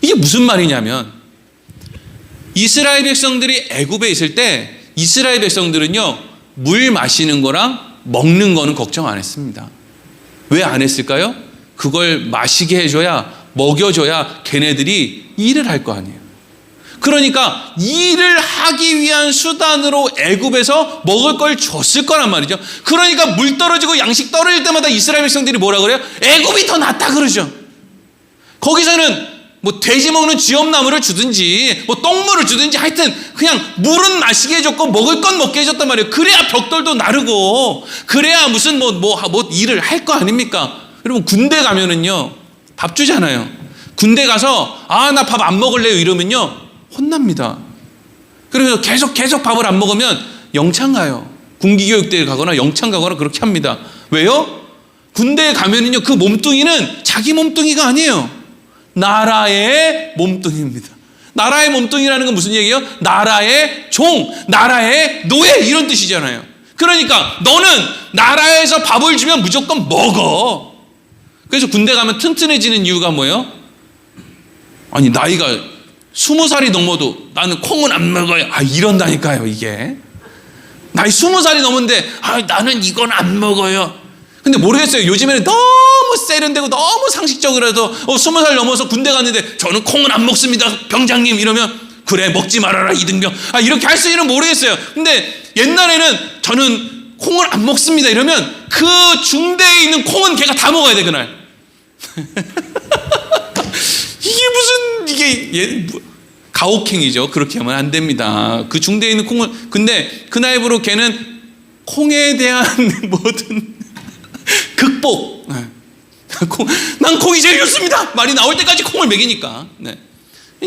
이게 무슨 말이냐면, 이스라엘 백성들이 애굽에 있을 때 이스라엘 백성들은요, 물 마시는 거랑 먹는 거는 걱정 안 했습니다. 왜 안 했을까요? 그걸 마시게 해줘야, 먹여줘야 걔네들이 일을 할 거 아니에요. 그러니까 일을 하기 위한 수단으로 애굽에서 먹을 걸 줬을 거란 말이죠. 그러니까 물 떨어지고 양식 떨어질 때마다 이스라엘 백성들이 뭐라 그래요? 애굽이 더 낫다 그러죠. 거기서는 뭐 돼지 먹는 쥐엄나무를 주든지 뭐 똥물을 주든지 하여튼 그냥 물은 마시게 해줬고 먹을 건 먹게 해줬단 말이에요. 그래야 벽돌도 나르고 그래야 무슨 뭐 일을 할 거 아닙니까? 여러분 군대 가면은요 밥 주잖아요. 군대 가서 나 밥 안 먹을래요 이러면요 혼납니다. 그래서 계속 밥을 안 먹으면 영창 가요. 군기교육대에 가거나 영창 가거나 그렇게 합니다. 왜요? 군대에 가면은요 그 몸뚱이는 자기 몸뚱이가 아니에요. 나라의 몸뚱이입니다. 나라의 몸뚱이라는 건 무슨 얘기예요? 나라의 종, 나라의 노예 이런 뜻이잖아요. 그러니까 너는 나라에서 밥을 주면 무조건 먹어. 그래서 군대 가면 튼튼해지는 이유가 뭐예요? 아니 나이가 20살이 넘어도 나는 콩은 안 먹어요. 이런다니까요 이게. 나이 20살이 넘었는데 나는 이건 안 먹어요. 근데 모르겠어요. 요즘에는 너무 세련되고 너무 상식적으로 해서 20살 넘어서 군대 갔는데 저는 콩은 안 먹습니다 병장님 이러면 그래 먹지 말아라 이등병 이렇게 할 수 있는 모르겠어요. 근데 옛날에는 저는 콩을 안 먹습니다 이러면 그 중대에 있는 콩은 걔가 다 먹어야 돼 그날. 이게 가혹행위죠. 그렇게 하면 안 됩니다. 그 중대에 있는 콩을. 근데 그 나이로 걔는 콩에 대한 모든 극복. 난 콩이 제일 좋습니다. 말이 나올 때까지 콩을 먹이니까.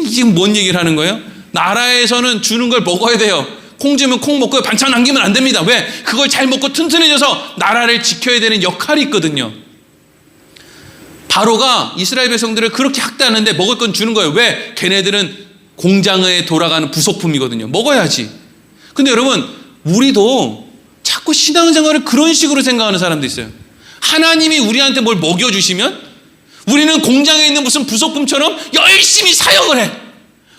지금 뭔 얘기를 하는 거예요? 나라에서는 주는 걸 먹어야 돼요. 콩 주면 콩 먹고요. 반찬 남기면 안 됩니다. 왜? 그걸 잘 먹고 튼튼해져서 나라를 지켜야 되는 역할이 있거든요. 바로가 이스라엘 백성들을 그렇게 학대하는데 먹을 건 주는 거예요. 왜? 걔네들은 공장에 돌아가는 부속품이거든요. 먹어야지. 근데 여러분 우리도 자꾸 신앙생활을 그런 식으로 생각하는 사람도 있어요. 하나님이 우리한테 뭘 먹여주시면 우리는 공장에 있는 무슨 부속품처럼 열심히 사역을 해.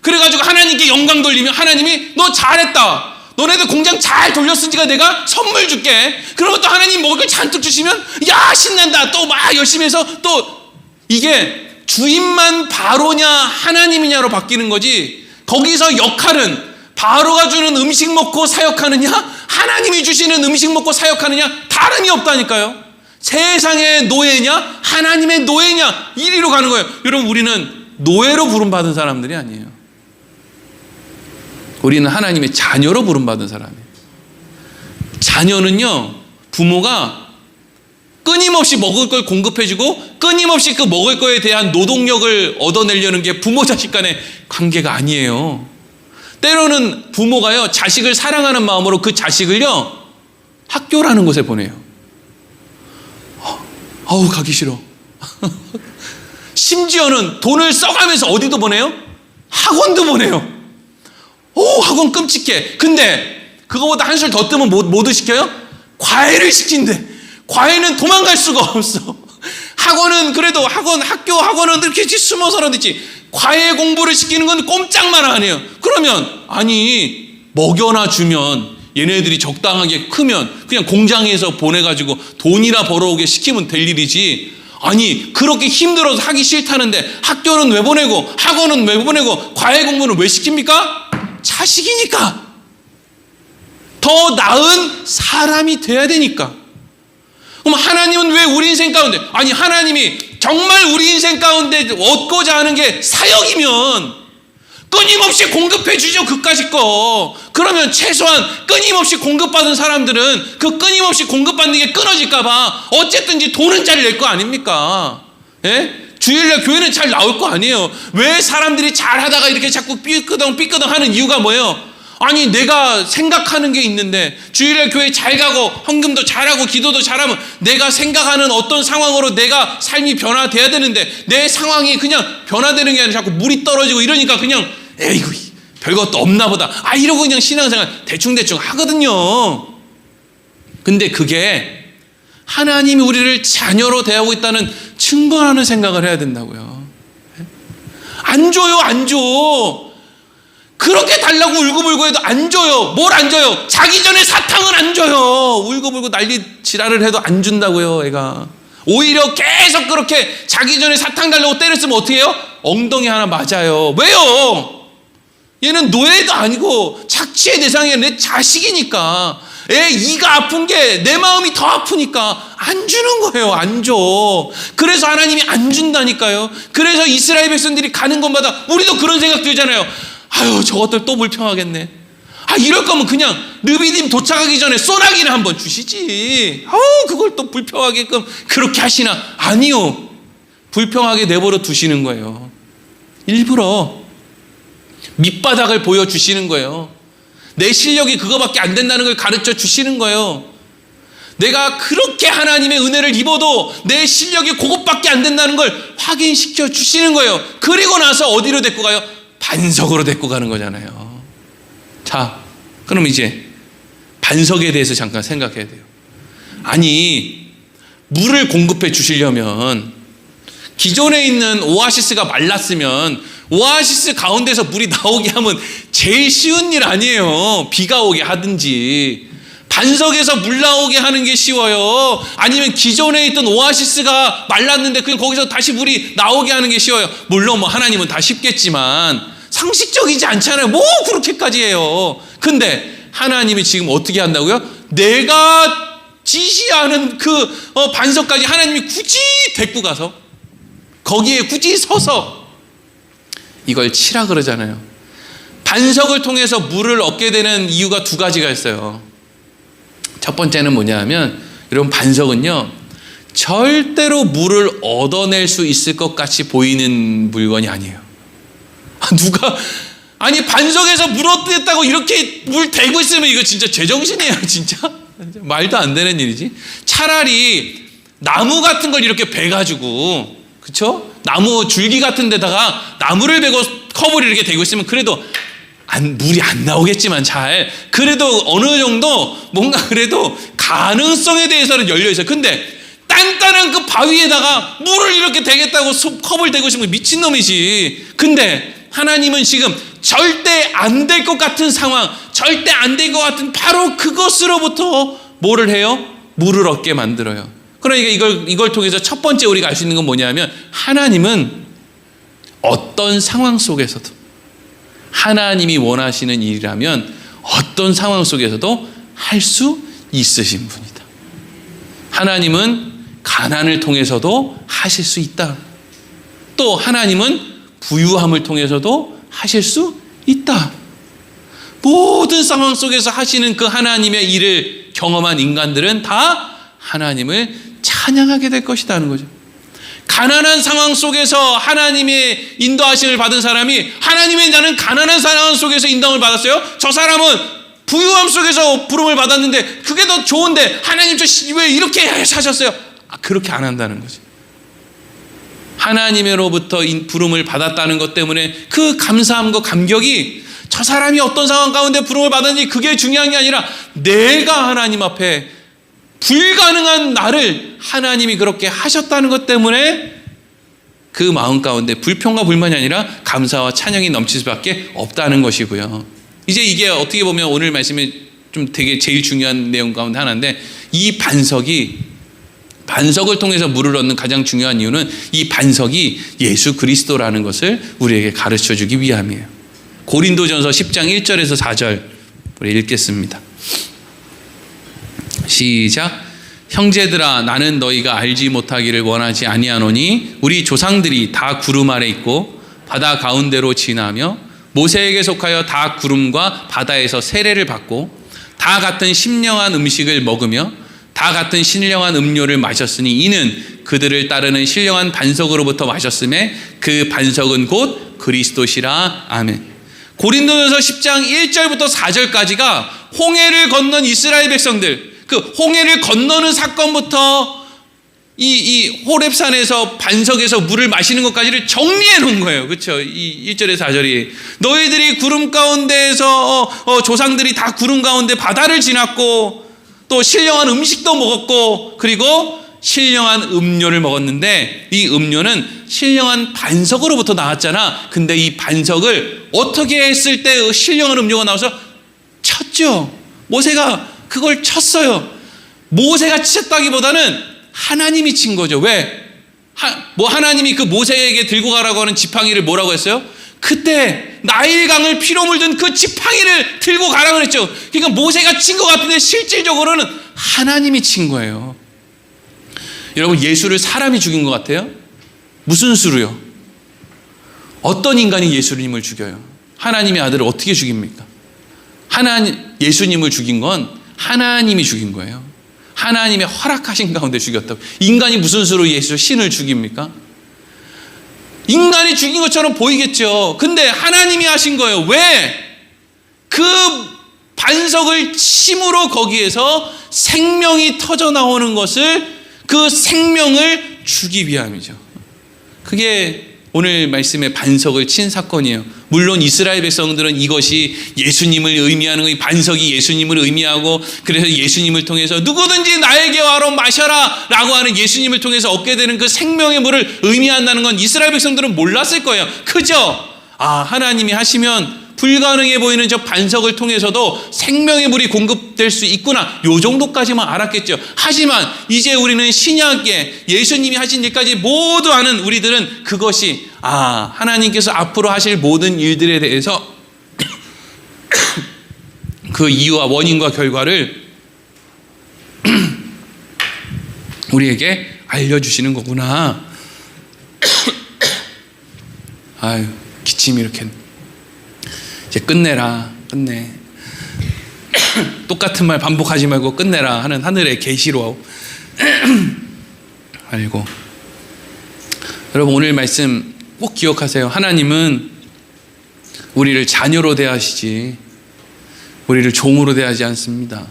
그래가지고 하나님께 영광 돌리면 하나님이 너 잘했다. 너네들 공장 잘 돌렸으니까 내가 선물 줄게. 그러면 또 하나님 먹을 걸 잔뜩 주시면 야 신난다. 또 막 열심히 해서 또 이게 주인만 바로냐 하나님이냐로 바뀌는 거지. 거기서 역할은 바로가 주는 음식 먹고 사역하느냐 하나님이 주시는 음식 먹고 사역하느냐 다름이 없다니까요. 세상의 노예냐 하나님의 노예냐 이리로 가는 거예요. 여러분 우리는 노예로 부름받은 사람들이 아니에요. 우리는 하나님의 자녀로 부름받은 사람이에요. 자녀는요 부모가 끊임없이 먹을 걸 공급해주고 끊임없이 그 먹을 거에 대한 노동력을 얻어내려는 게 부모 자식 간의 관계가 아니에요. 때로는 부모가요 자식을 사랑하는 마음으로 그 자식을요 학교라는 곳에 보내요. 가기 싫어. 심지어는 돈을 써가면서 어디도 보내요? 학원도 보내요. 학원 끔찍해. 근데 그거보다 한술 더 뜨면 뭐도 시켜요? 과외를 시킨대. 과외는 도망갈 수가 없어. 학원은 그래도 학교는 이렇게 숨어서라도 있지. 과외 공부를 시키는 건 꼼짝만 안 해요. 그러면 먹여나 주면 얘네들이 적당하게 크면 그냥 공장에서 보내가지고 돈이나 벌어오게 시키면 될 일이지. 그렇게 힘들어서 하기 싫다는데 학교는 왜 보내고 학원은 왜 보내고 과외 공부는 왜 시킵니까? 자식이니까. 더 나은 사람이 돼야 되니까. 그럼 하나님은 왜 우리 인생 가운데, 아니 하나님이 정말 우리 인생 가운데 얻고자 하는 게 사역이면 끊임없이 공급해 주죠. 그까짓 거. 그러면 최소한 끊임없이 공급받은 사람들은 그 끊임없이 공급받는 게 끊어질까 봐 어쨌든지 돈은 잘 낼 거 아닙니까? 예? 주일날 교회는 잘 나올 거 아니에요. 왜 사람들이 잘하다가 이렇게 자꾸 삐끄덩 하는 이유가 뭐예요? 아니 내가 생각하는 게 있는데 주일날 교회 잘 가고 헌금도 잘하고 기도도 잘하면 내가 생각하는 어떤 상황으로 내가 삶이 변화돼야 되는데 내 상황이 그냥 변화되는 게 아니라 자꾸 물이 떨어지고 이러니까 그냥 에이구 별것도 없나 보다 이러고 그냥 신앙생활 대충대충 하거든요. 근데 그게 하나님이 우리를 자녀로 대하고 있다는 증거하는 생각을 해야 된다고요. 안 줘요, 안 줘. 그렇게 달라고 울고불고 해도 안 줘요. 뭘 안 줘요? 자기 전에 사탕은 안 줘요. 울고불고 난리 지랄을 해도 안 준다고요, 애가. 오히려 계속 그렇게 자기 전에 사탕 달라고 때렸으면 어떻게 해요? 엉덩이 하나 맞아요. 왜요? 얘는 노예도 아니고 착취의 대상이 내 자식이니까. 애 이가 아픈 게 내 마음이 더 아프니까 안 주는 거예요. 안 줘. 그래서 하나님이 안 준다니까요. 그래서 이스라엘 백성들이 가는 곳마다 우리도 그런 생각 들잖아요. 아유 저것들 또 불평하겠네. 이럴 거면 그냥 르비딤 도착하기 전에 소나기는 한번 주시지. 그걸 또 불평하게끔 그렇게 하시나? 아니요. 불평하게 내버려 두시는 거예요. 일부러 밑바닥을 보여주시는 거예요. 내 실력이 그거밖에 안 된다는 걸 가르쳐 주시는 거예요. 내가 그렇게 하나님의 은혜를 입어도 내 실력이 그것밖에 안 된다는 걸 확인시켜 주시는 거예요. 그리고 나서 어디로 데리고 가요? 반석으로 데리고 가는 거잖아요. 자, 그럼 이제 반석에 대해서 잠깐 생각해야 돼요. 아니, 물을 공급해 주시려면 기존에 있는 오아시스가 말랐으면 오아시스 가운데서 물이 나오게 하면 제일 쉬운 일 아니에요. 비가 오게 하든지. 반석에서 물 나오게 하는 게 쉬워요? 아니면 기존에 있던 오아시스가 말랐는데 그냥 거기서 다시 물이 나오게 하는 게 쉬워요? 물론 뭐 하나님은 다 쉽겠지만 상식적이지 않잖아요. 뭐 그렇게까지 해요. 근데 하나님이 지금 어떻게 한다고요? 내가 지시하는 그 반석까지 하나님이 굳이 데리고 가서 거기에 굳이 서서 이걸 치라 그러잖아요. 반석을 통해서 물을 얻게 되는 이유가 두 가지가 있어요. 첫 번째는 뭐냐 하면 여러분 반석은요 절대로 물을 얻어낼 수 있을 것 같이 보이는 물건이 아니에요. 누가 아니 반석에서 물 얻겠다고 이렇게 물 대고 있으면 이거 진짜 제정신이에요. 진짜 말도 안 되는 일이지. 차라리 나무 같은 걸 이렇게 베가지고 그쵸? 나무 줄기 같은 데다가 나무를 베고 컵을 이렇게 대고 있으면 그래도 물이 안 나오겠지만 잘 그래도 어느 정도 뭔가 그래도 가능성에 대해서는 열려있어요. 근데 단단한 그 바위에다가 물을 이렇게 대겠다고 컵을 대고 있으면 미친놈이지. 근데 하나님은 지금 절대 안 될 것 같은 상황, 절대 안 될 것 같은 바로 그것으로부터 뭐를 해요? 물을 얻게 만들어요. 그러니까 이걸 통해서 첫 번째 우리가 알 수 있는 건 뭐냐면 하나님은 어떤 상황 속에서도 하나님이 원하시는 일이라면 어떤 상황 속에서도 할 수 있으신 분이다. 하나님은 가난을 통해서도 하실 수 있다. 또 하나님은 부유함을 통해서도 하실 수 있다. 모든 상황 속에서 하시는 그 하나님의 일을 경험한 인간들은 다 하나님을 찬양하게 될 것이라는 거죠. 가난한 상황 속에서 하나님의 인도하심을 받은 사람이 하나님의 나는 가난한 상황 속에서 인도함을 받았어요. 저 사람은 부유함 속에서 부름을 받았는데 그게 더 좋은데 하나님 저 왜 이렇게 사셨어요? 그렇게 안 한다는 거죠. 하나님으로부터 부름을 받았다는 것 때문에 그 감사함과 감격이 저 사람이 어떤 상황 가운데 부름을 받았는지 그게 중요한 게 아니라 내가 하나님 앞에 불가능한 나를 하나님이 그렇게 하셨다는 것 때문에 그 마음 가운데 불평과 불만이 아니라 감사와 찬양이 넘칠 수밖에 없다는 것이고요. 이제 이게 어떻게 보면 오늘 말씀에 좀 되게 제일 중요한 내용 가운데 하나인데 이 반석을 통해서 물을 얻는 가장 중요한 이유는 이 반석이 예수 그리스도라는 것을 우리에게 가르쳐 주기 위함이에요. 고린도전서 10장 1절에서 4절 우리 읽겠습니다. 시작. 형제들아, 나는 너희가 알지 못하기를 원하지 아니하노니 우리 조상들이 다 구름 아래 있고 바다 가운데로 지나며 모세에게 속하여 다 구름과 바다에서 세례를 받고 다 같은 신령한 음식을 먹으며 다 같은 신령한 음료를 마셨으니 이는 그들을 따르는 신령한 반석으로부터 마셨음에 그 반석은 곧 그리스도시라. 아멘. 고린도전서 10장 1절부터 4절까지가 홍해를 건넌 이스라엘 백성들, 그 홍해를 건너는 사건부터 이 호렙산에서 반석에서 물을 마시는 것까지를 정리해 놓은 거예요. 그렇죠? 이 1절에서 4절이 너희들이 구름 가운데에서 조상들이 다 구름 가운데 바다를 지났고 또 신령한 음식도 먹었고 그리고 신령한 음료를 먹었는데 이 음료는 신령한 반석으로부터 나왔잖아. 근데 이 반석을 어떻게 했을 때 신령한 음료가 나와서 쳤죠. 모세가 그걸 쳤어요. 모세가 쳤다기보다는 하나님이 친 거죠. 왜? 하나님이 그 모세에게 들고 가라고 하는 지팡이를 뭐라고 했어요? 그때 나일강을 피로 물든 그 지팡이를 들고 가라고 했죠. 그러니까 모세가 친 것 같은데 실질적으로는 하나님이 친 거예요. 여러분, 예수를 사람이 죽인 것 같아요? 무슨 수로요? 어떤 인간이 예수님을 죽여요? 하나님의 아들을 어떻게 죽입니까? 예수님을 죽인 건 하나님이 죽인 거예요. 하나님의 허락하신 가운데 죽였다고. 인간이 무슨 수로 신을 죽입니까? 인간이 죽인 것처럼 보이겠죠. 근데 하나님이 하신 거예요. 왜? 그 반석을 침으로 거기에서 생명이 터져 나오는 것을, 그 생명을 주기 위함이죠. 그게 오늘 말씀의 반석을 친 사건이에요. 물론 이스라엘 백성들은 이것이 예수님을 의미하는, 이 반석이 예수님을 의미하고, 그래서 예수님을 통해서 누구든지 나에게 와로 마셔라 라고 하는 예수님을 통해서 얻게 되는 그 생명의 물을 의미한다는 건 이스라엘 백성들은 몰랐을 거예요. 그죠? 하나님이 하시면 불가능해 보이는 저 반석을 통해서도 생명의 물이 공급될 수 있구나, 요 정도까지만 알았겠죠. 하지만 이제 우리는 신약에 예수님이 하신 일까지 모두 아는 우리들은 그것이 하나님께서 앞으로 하실 모든 일들에 대해서 그 이유와 원인과 결과를 우리에게 알려주시는 거구나. 기침이 이렇게. 이제 끝내라, 끝내. 똑같은 말 반복하지 말고 끝내라 하는 하늘의 계시로 알고. 여러분, 오늘 말씀 꼭 기억하세요. 하나님은 우리를 자녀로 대하시지 우리를 종으로 대하지 않습니다.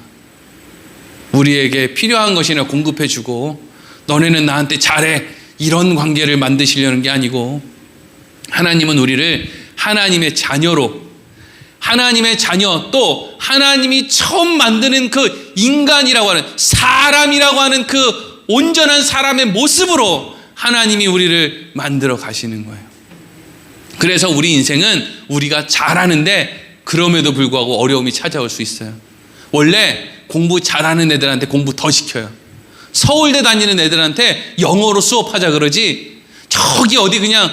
우리에게 필요한 것이나 공급해주고 너네는 나한테 잘해 이런 관계를 만드시려는 게 아니고, 하나님은 우리를 하나님의 자녀로, 하나님의 자녀, 또 하나님이 처음 만드는 그 인간이라고 하는, 사람이라고 하는 그 온전한 사람의 모습으로 하나님이 우리를 만들어 가시는 거예요. 그래서 우리 인생은 우리가 잘하는데 그럼에도 불구하고 어려움이 찾아올 수 있어요. 원래 공부 잘하는 애들한테 공부 더 시켜요. 서울대 다니는 애들한테 영어로 수업하자 그러지, 저기 어디 그냥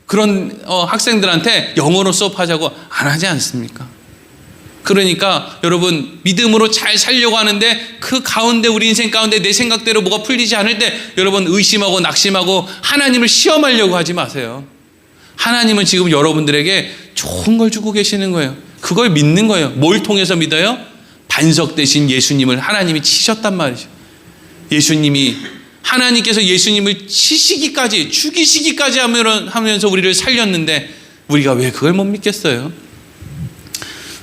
그런 학생들한테 영어로 수업하자고 안 하지 않습니까? 그러니까 여러분, 믿음으로 잘 살려고 하는데 그 가운데, 우리 인생 가운데 내 생각대로 뭐가 풀리지 않을 때 여러분 의심하고 낙심하고 하나님을 시험하려고 하지 마세요. 하나님은 지금 여러분들에게 좋은 걸 주고 계시는 거예요. 그걸 믿는 거예요. 뭘 통해서 믿어요? 반석 대신 예수님을 하나님이 치셨단 말이죠. 하나님께서 예수님을 치시기까지, 죽이시기까지 하면서 우리를 살렸는데 우리가 왜 그걸 못 믿겠어요?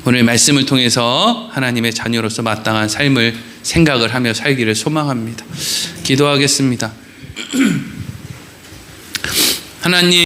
오늘 말씀을 통해서 하나님의 자녀로서 마땅한 삶을 생각을 하며 살기를 소망합니다. 기도하겠습니다. 하나님,